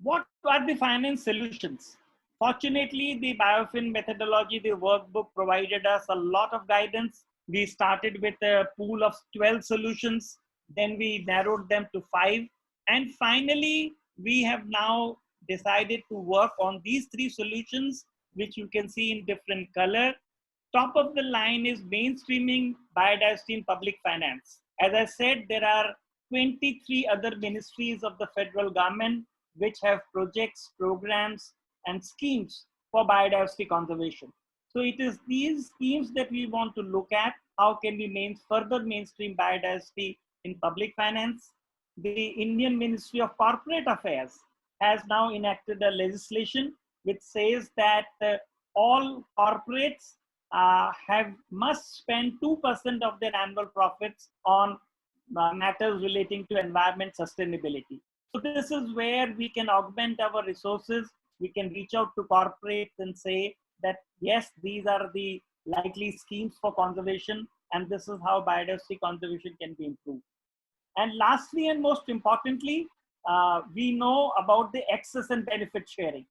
E: what are the finance solutions. Fortunately, the biofin methodology, the workbook provided us a lot of guidance. We started with a pool of 12 solutions, then we narrowed them to 5. And finally, we have now decided to work on these 3 solutions, which you can see in different color. Top of the line is mainstreaming biodiversity in public finance. As I said, there are 23 other ministries of the federal government which have projects, programs, and schemes for biodiversity conservation. So it is these schemes that we want to look at. How can we further mainstream biodiversity in public finance? The Indian Ministry of Corporate Affairs has now enacted a legislation which says that all corporates must spend 2% of their annual profits on matters relating to environment sustainability. So this is where we can augment our resources. We can reach out to corporates and say that, yes, these are the likely schemes for conservation, and this is how biodiversity conservation can be improved. And lastly, and most importantly, we know about the access and benefit sharing.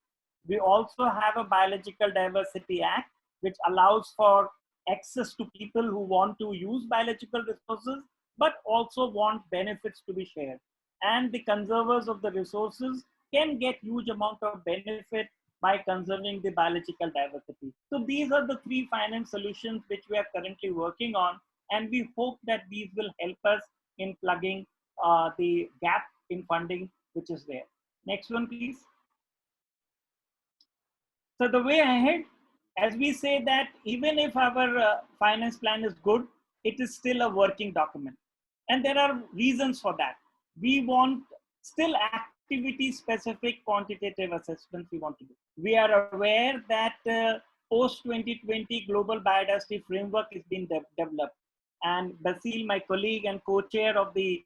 E: We also have a Biological Diversity Act, which allows for access to people who want to use biological resources, but also want benefits to be shared. And the conservers of the resources can get huge amount of benefit by conserving the biological diversity. So these are the 3 finance solutions which we are currently working on, and we hope that these will help us in plugging the gap in funding which is there. Next one, please. So the way ahead, as we say that even if our finance plan is good, it is still a working document. And there are reasons for that. We want still activity-specific quantitative assessments we want to do. We are aware that post-2020 global biodiversity framework is being developed. And Basil, my colleague and co-chair of the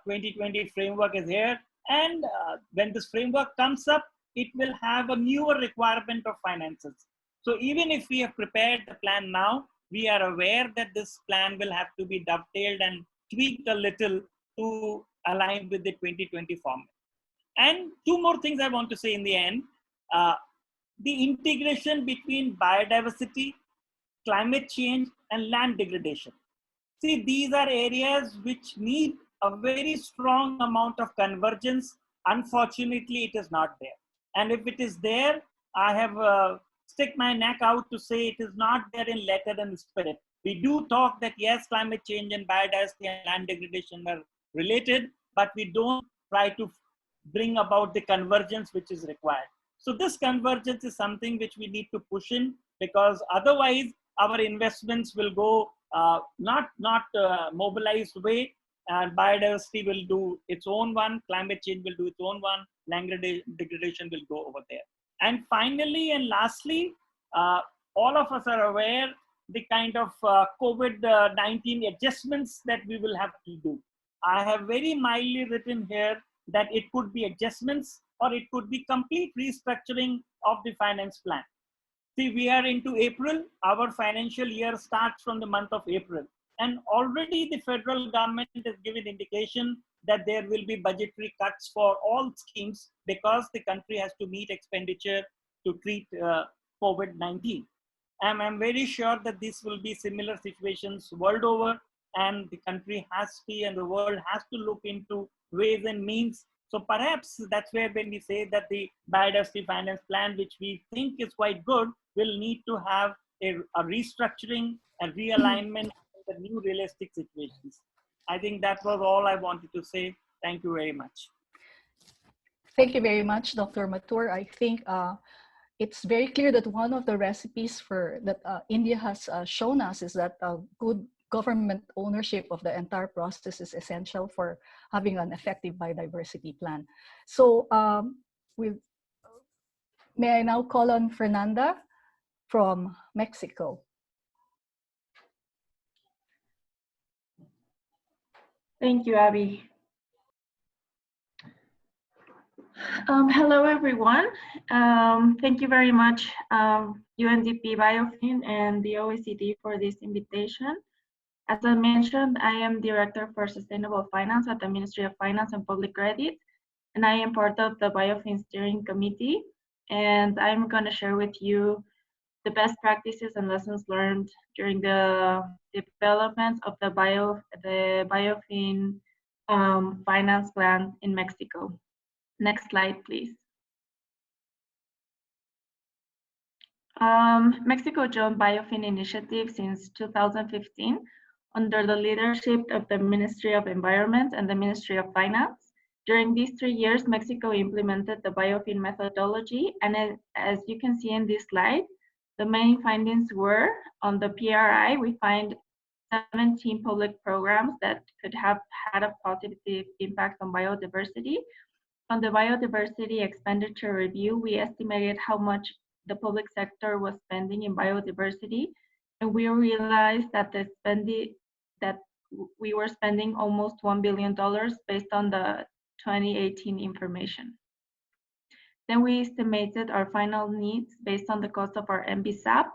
E: 2020 framework is here. And when this framework comes up, it will have a newer requirement of finances. So even if we have prepared the plan now, we are aware that this plan will have to be dovetailed and tweaked a little to align with the 2020 format. And two more things I want to say in the end. The integration between biodiversity, climate change, and land degradation. See, these are areas which need a very strong amount of convergence. Unfortunately, it is not there. And if it is there, I have stick my neck out to say it is not there in letter and spirit. We do talk that yes, climate change and biodiversity and land degradation are related, but we don't try to bring about the convergence which is required. So this convergence is something which we need to push in, because otherwise our investments will go not mobilized way, and biodiversity will do its own one, climate change will do its own one, land degradation will go over there. And finally and lastly, all of us are aware the kind of COVID-19 adjustments that we will have to do. I have very mildly written here that it could be adjustments or it could be complete restructuring of the finance plan. See, we are into April. Our financial year starts from the month of April. And already the federal government has given indication that there will be budgetary cuts for all schemes because the country has to meet expenditure to treat COVID-19. And I'm very sure that this will be similar situations world over, and the country has to, and the world has to look into ways and means. So perhaps that's where when we say that the biodiversity finance plan, which we think is quite good, will need to have a restructuring and realignment in the new realistic situations. I think that was all I wanted to say. Thank you very much.
A: Thank you very much, Dr. Mathur. I think it's very clear that one of the recipes for that India has shown us is that good government ownership of the entire process is essential for having an effective biodiversity plan. So may I now call on Fernanda from Mexico.
F: Thank you, Abby. Hello, everyone. Thank you very much, UNDP Biofin and the OECD for this invitation. As I mentioned, I am Director for Sustainable Finance at the Ministry of Finance and Public Credit, and I am part of the Biofin Steering Committee, and I'm going to share with you the best practices and lessons learned during the development of the Biofin finance plan in Mexico. Next slide, please. Mexico joined Biofin initiative since 2015 under the leadership of the Ministry of Environment and the Ministry of Finance. During these 3 years, Mexico implemented the Biofin methodology, and as you can see in this slide, the main findings were on the PRI, we find 17 public programs that could have had a positive impact on biodiversity. On the biodiversity expenditure review, we estimated how much the public sector was spending in biodiversity, and we realized that we were spending almost $1 billion based on the 2018 information. Then we estimated our final needs based on the cost of our NBSAP,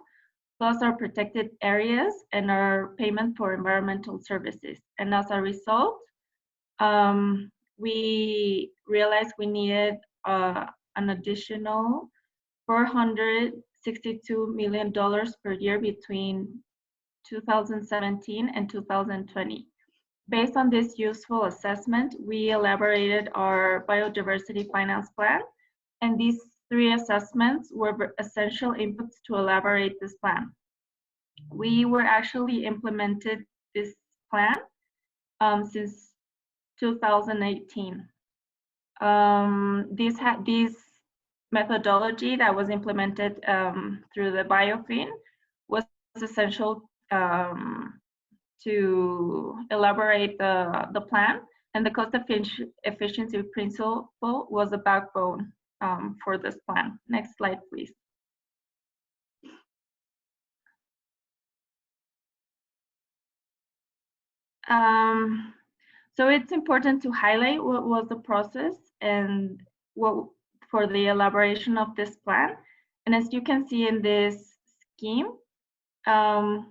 F: plus our protected areas and our payment for environmental services. And as a result, we realized we needed an additional $462 million per year between 2017 and 2020. Based on this useful assessment, we elaborated our biodiversity finance plan, and these 3 assessments were essential inputs to elaborate this plan. We were actually implemented this plan since 2018. This methodology that was implemented through the Biofin was essential to elaborate the plan, and the cost efficiency principle was a backbone for this plan. Next slide, please. So it's important to highlight what was the process and what for the elaboration of this plan. And as you can see in this scheme,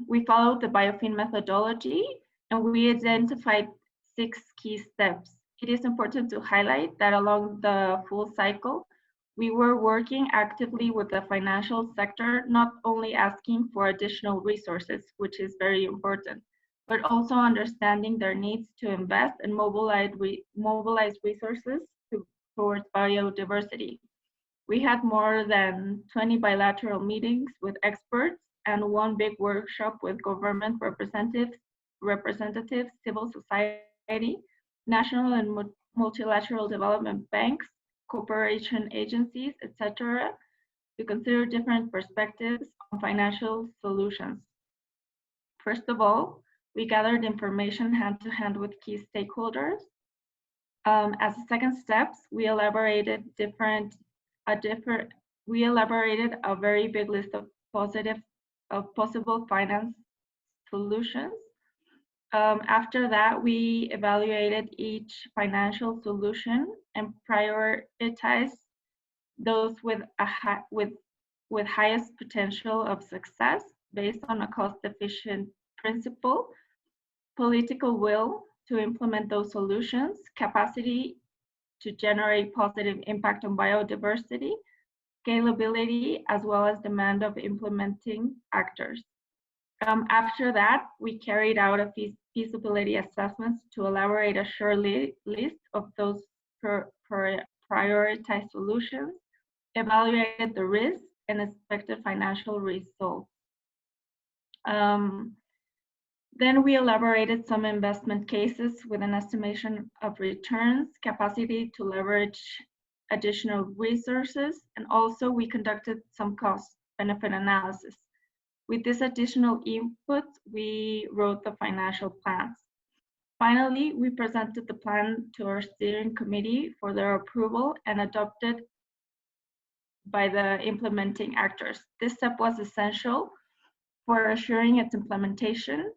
F: we followed the biofin methodology and we identified 6 key steps. It is important to highlight that along the full cycle, we were working actively with the financial sector, not only asking for additional resources, which is very important, but also understanding their needs to invest and mobilize resources towards biodiversity. We had more than 20 bilateral meetings with experts and 1 big workshop with government representatives, civil society, national and multilateral development banks, cooperation agencies, etc., to consider different perspectives on financial solutions. First of all, we gathered information hand to hand with key stakeholders. As a second steps, we elaborated a very big list of possible finance solutions. After that, we evaluated each financial solution and prioritized those with highest potential of success based on a cost-efficient principle, political will to implement those solutions, capacity to generate positive impact on biodiversity, scalability, as well as demand of implementing actors. After that, we carried out a feasibility assessments to elaborate a short list of those prioritized solutions, evaluated the risks and expected financial results. Then we elaborated some investment cases with an estimation of returns, capacity to leverage additional resources, and also we conducted some cost-benefit analysis. With this additional input, we wrote the financial plans. Finally, we presented the plan to our steering committee for their approval and adopted by the implementing actors. This step was essential for assuring its implementation.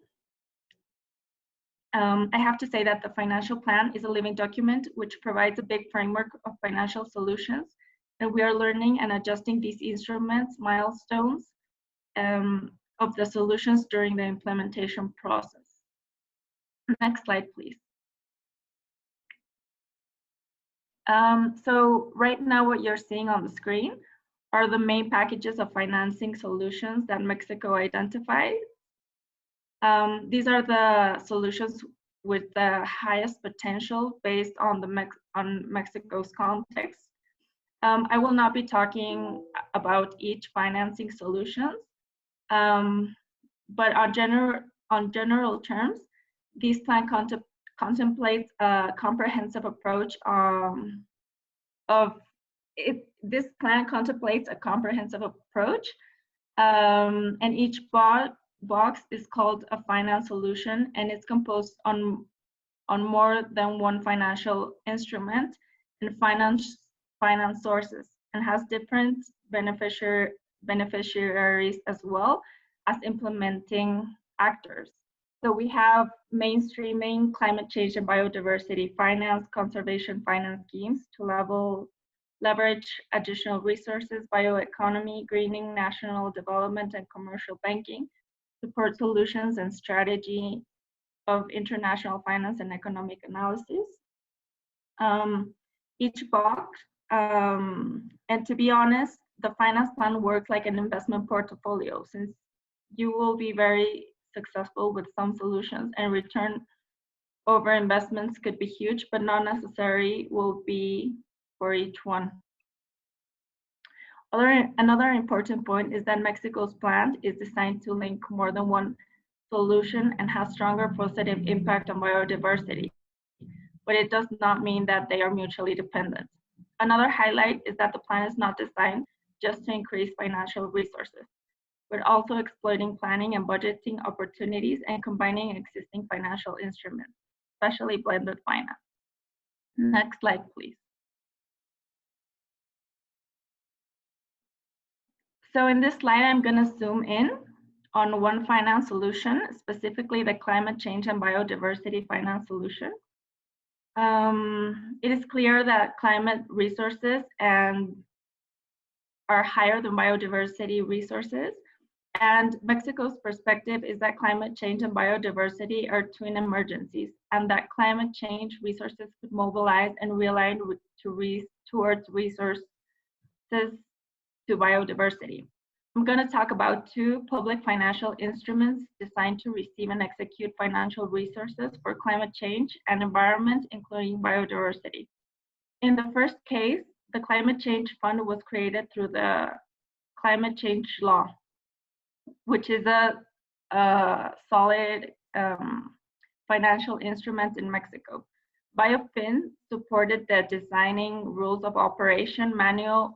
F: I have to say that the financial plan is a living document which provides a big framework of financial solutions, and we are learning and adjusting these instruments, milestones of the solutions during the implementation process. Next slide, please. So right now what you're seeing on the screen are the main packages of financing solutions that Mexico identified. These are the solutions with the highest potential based on Mexico's context. I will not be talking about each financing solutions, but on general terms, this plan contemplates a comprehensive approach This plan contemplates a comprehensive approach, and each box is called a finance solution, and it's composed on more than one financial instrument and finance sources, and has different beneficiaries as well as implementing actors. So we have mainstreaming climate change and biodiversity finance, conservation finance schemes to leverage additional resources, bioeconomy, greening, national development, and commercial banking, support solutions and strategy of international finance and economic analysis. Each box, and to be honest, the finance plan works like an investment portfolio, since you will be very successful with some solutions and return over investments could be huge, but not necessary will be for each one. Another important point is that Mexico's plan is designed to link more than one solution and has stronger positive impact on biodiversity, but it does not mean that they are mutually dependent. Another highlight is that the plan is not designed just to increase financial resources, but also exploiting planning and budgeting opportunities and combining existing financial instruments, especially blended finance. Next slide, please. So in this slide, I'm going to zoom in on one finance solution, specifically the climate change and biodiversity finance solution. It is clear that climate resources are higher than biodiversity resources. And Mexico's perspective is that climate change and biodiversity are twin emergencies, and that climate change resources could mobilize and realign towards resources to biodiversity. I'm going to talk about two public financial instruments designed to receive and execute financial resources for climate change and environment, including biodiversity. In the first case, the Climate Change Fund was created through the Climate Change Law, which is a solid financial instrument in Mexico. BioFin supported the designing rules of operation, manuals,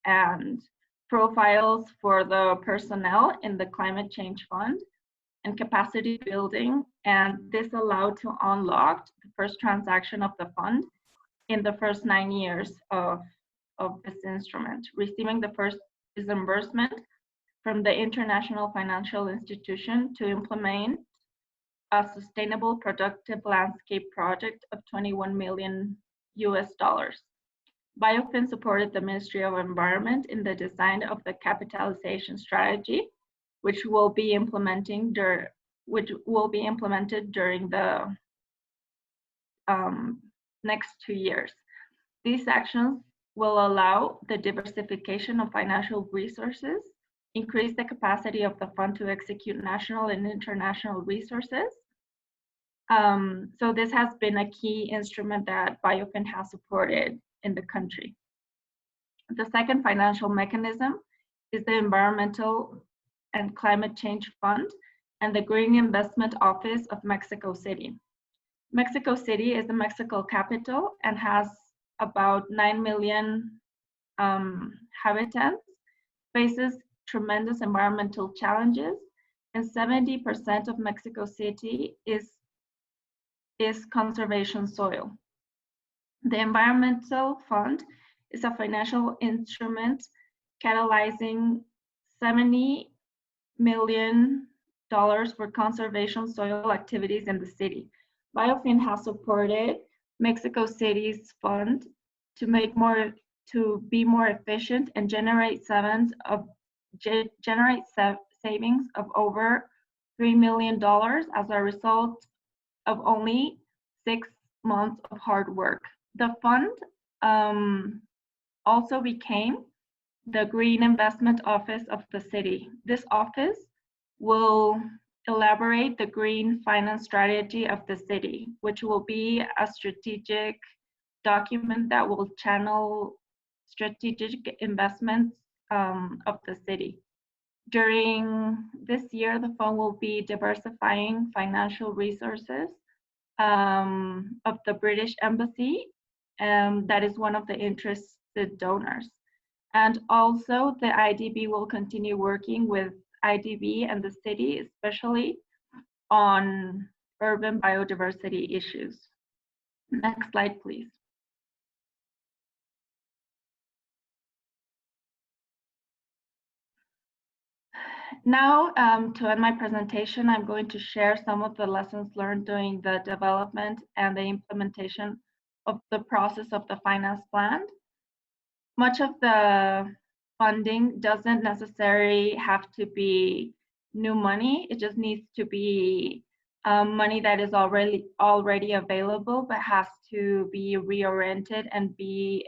F: and profiles for the personnel in the Climate Change Fund and capacity building, and this allowed to unlock the first transaction of the fund in the first 9 years of this instrument, receiving the first disbursement from the International Financial Institution to implement a sustainable productive landscape project of $21 million. BioFin supported the Ministry of Environment in the design of the capitalization strategy, which will be implemented during the next 2 years. These actions will allow the diversification of financial resources, increase the capacity of the fund to execute national and international resources. So this has been a key instrument that BioFin has supported in the country. The second financial mechanism is the Environmental and Climate Change Fund and the Green Investment Office of Mexico City. Mexico City is the Mexico capital and has about 9 million inhabitants, faces tremendous environmental challenges, and 70% of Mexico City is conservation soil. The Environmental Fund is a financial instrument catalyzing $70 million for conservation soil activities in the city. BioFin has supported Mexico City's fund to be more efficient and generate savings of over $3 million as a result of only 6 months of hard work. The fund also became the Green Investment Office of the city. This office will elaborate the green finance strategy of the city, which will be a strategic document that will channel strategic investments of the city. During this year, the fund will be diversifying financial resources of the British Embassy, that is one of the interested donors. And also the IDB will continue working with IDB and the city, especially on urban biodiversity issues. Next slide, please. Now, to end my presentation, I'm going to share some of the lessons learned during the development and the implementation of the process of the finance plan. Much of the funding doesn't necessarily have to be new money. It just needs to be money that is already available, but has to be reoriented and be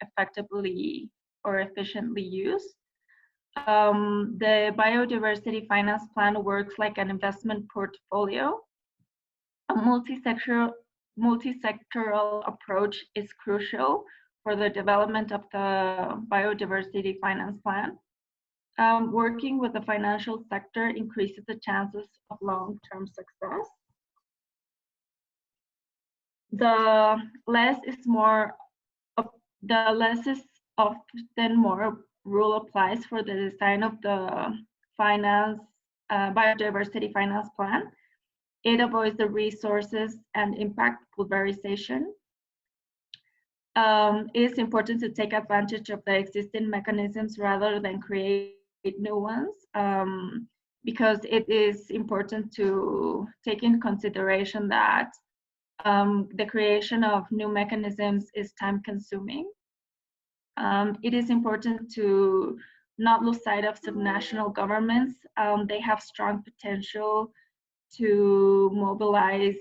F: effectively or efficiently used. The biodiversity finance plan works like an investment portfolio. A multi-sectoral approach is crucial for the development of the biodiversity finance plan. Working with the financial sector increases the chances of long-term success. The less is often more rule applies for the design of the biodiversity finance plan. It avoids the resources and impact pulverization. It is important to take advantage of the existing mechanisms rather than create new ones, because it is important to take in consideration that the creation of new mechanisms is time-consuming. It is important to not lose sight of subnational governments. They have strong potential to mobilize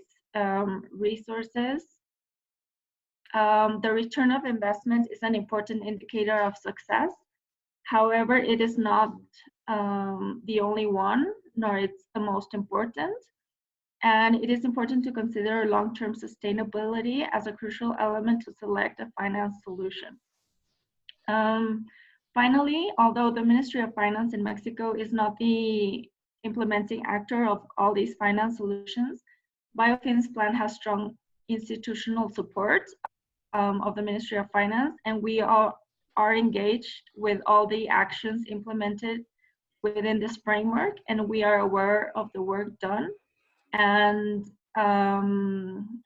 F: resources. The return of investment is an important indicator of success. However, it is not the only one, nor it's the most important. And it is important to consider long-term sustainability as a crucial element to select a finance solution. Finally, although the Ministry of Finance in Mexico is not the implementing actor of all these finance solutions, BioFin's plan has strong institutional support of the Ministry of Finance, and we are engaged with all the actions implemented within this framework, and we are aware of the work done. And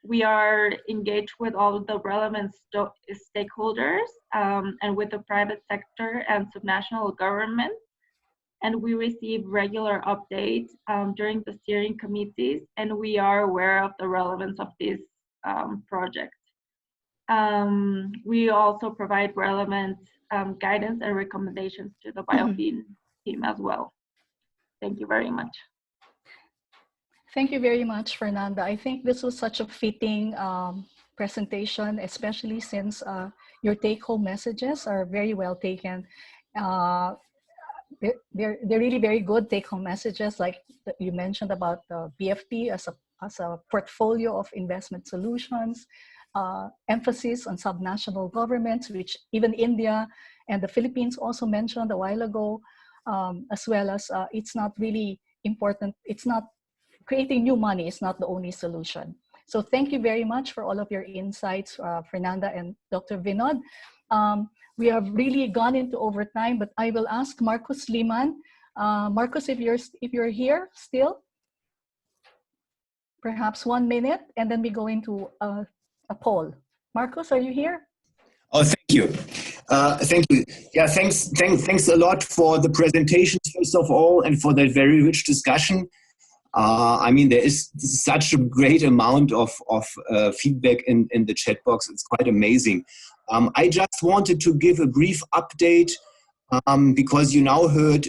F: we are engaged with all of the relevant stakeholders and with the private sector and subnational government. And we receive regular updates during the steering committees, and we are aware of the relevance of this project. We also provide relevant guidance and recommendations to the BioFin team as well. Thank you very much.
A: Thank you very much, Fernanda. I think this was such a fitting presentation, especially since your take-home messages are very well taken. They're really very good take-home messages, like you mentioned about the BFP as a portfolio of investment solutions, emphasis on subnational governments, which even India and the Philippines also mentioned a while ago, as well as it's not really important. It's not creating new money is not the only solution. So thank you very much for all of your insights, Fernanda and Dr. Vinod. We have really gone into overtime, but I will ask Marcus Liman. Marcus, if you're here still, perhaps 1 minute, and then we go into a poll. Marcus, are you here?
G: Oh, thank you. Thank you. Yeah, thanks a lot for the presentations, first of all, and for that very rich discussion. I mean, there is such a great amount of feedback in the chat box. It's quite amazing. I just wanted to give a brief update because you now heard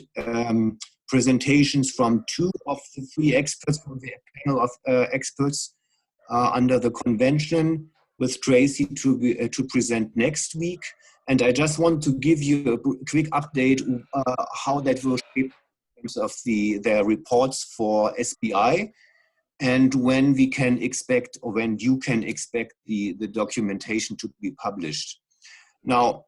G: presentations from 2 of the 3 experts from the panel of experts under the convention, with Tracy to present next week. And I just want to give you a quick update how that will shape in terms of their reports for SBI, and when we can expect, or when you can expect the documentation to be published. Now,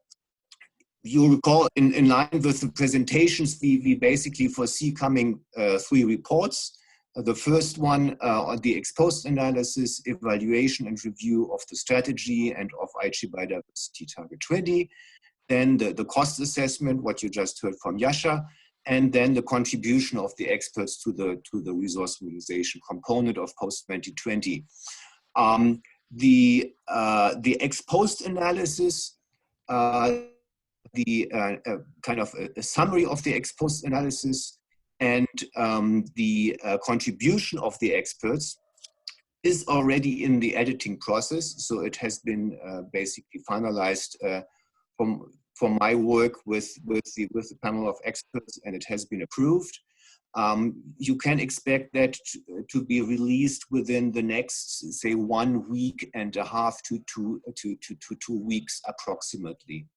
G: you recall in line with the presentations, we basically foresee coming 3 reports. The first one on the ex-post analysis, evaluation and review of the strategy and of IG Biodiversity Target 20. Then the cost assessment, what you just heard from Yasha, and then the contribution of the experts to the resource mobilization component of post-2020. The ex-post analysis, the kind of a summary of the ex-post analysis and the contribution of the experts is already in the editing process. So it has been basically finalized from my work with the panel of experts, and it has been approved. You can expect that to be released within the next, say, 1.5 weeks to 2 weeks approximately.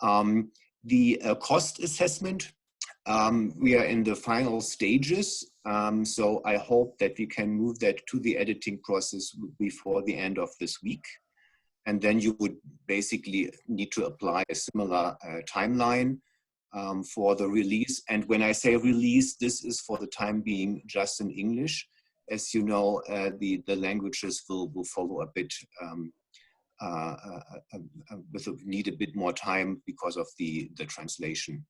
G: The cost assessment, we are in the final stages, so I hope that we can move that to the editing process before the end of this week. And then you would basically need to apply a similar timeline for the release. And when I say release, this is for the time being just in English. As you know, the languages will follow a bit, need a bit more time because of the translation.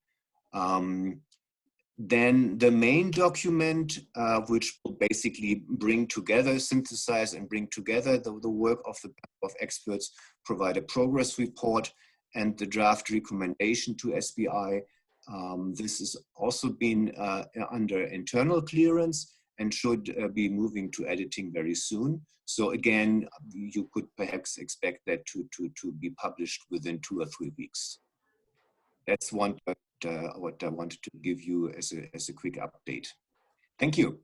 G: Then the main document, which will basically bring together, synthesize and bring together the work of the panel of experts, provide a progress report and the draft recommendation to SBI. This has also been under internal clearance, and should be moving to editing very soon. So again, you could perhaps expect that to be published within 2 or 3 weeks. That's what I wanted to give you as a quick update. Thank you.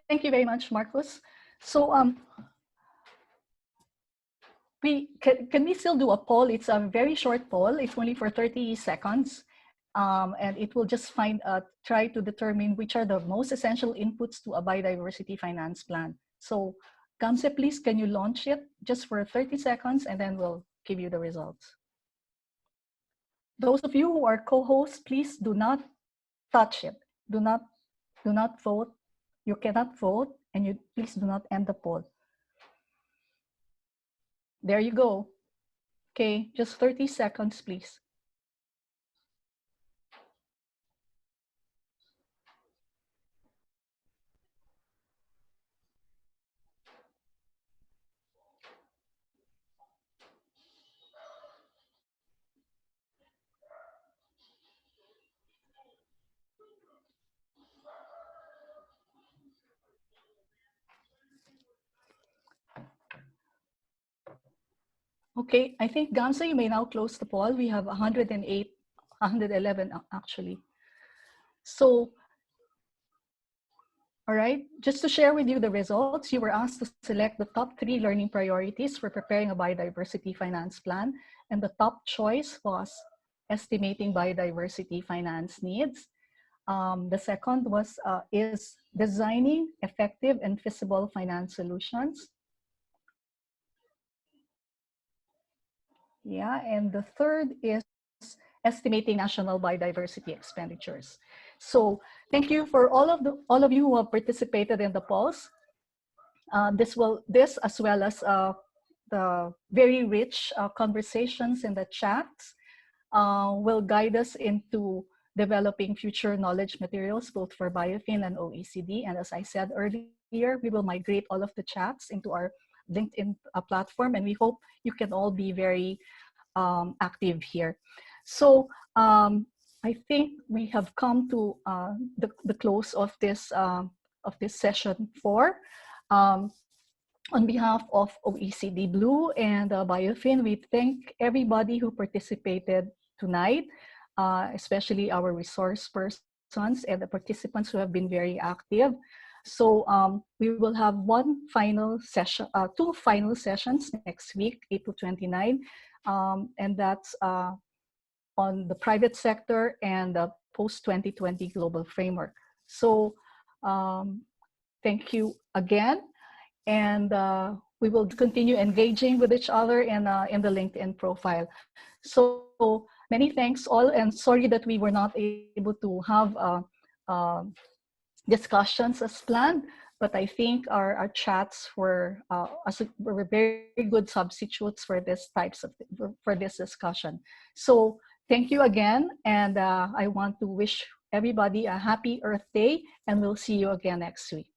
A: Thank you very much, Marcus. So can we still do a poll? It's a very short poll. It's only for 30 seconds. And it will just try to determine which are the most essential inputs to a biodiversity finance plan. So Gamse, please, can you launch it just for 30 seconds and then we'll give you the results. Those of you who are co-hosts, please do not touch it. Do not vote. You cannot vote, and you please do not end the poll. There you go. Okay, just 30 seconds, please. Okay, I think Gamsa, you may now close the poll. We have 108, 111 actually. So, all right, just to share with you the results, you were asked to select the top 3 learning priorities for preparing a biodiversity finance plan. And the top choice was estimating biodiversity finance needs. The second was is designing effective and feasible finance solutions. Yeah, and the third is estimating national biodiversity expenditures. So thank you for all of you who have participated in the polls. This as well as the very rich conversations in the chats will guide us into developing future knowledge materials both for Biofin and OECD. And as I said earlier, we will migrate all of the chats into our LinkedIn platform, and we hope you can all be very active here. So I think we have come to the close of this session 4. On behalf of OECD Blue and Biofin, we thank everybody who participated tonight, especially our resource persons and the participants who have been very active. So we will have one final session, 2 final sessions next week, April 29, and that's on the private sector and the post-2020 global framework. So thank you again, and we will continue engaging with each other in the LinkedIn profile. So many thanks all, and sorry that we were not able to have discussions as planned, but I think our chats were very good substitutes for this discussion. So thank you again, and I want to wish everybody a happy Earth Day, and we'll see you again next week.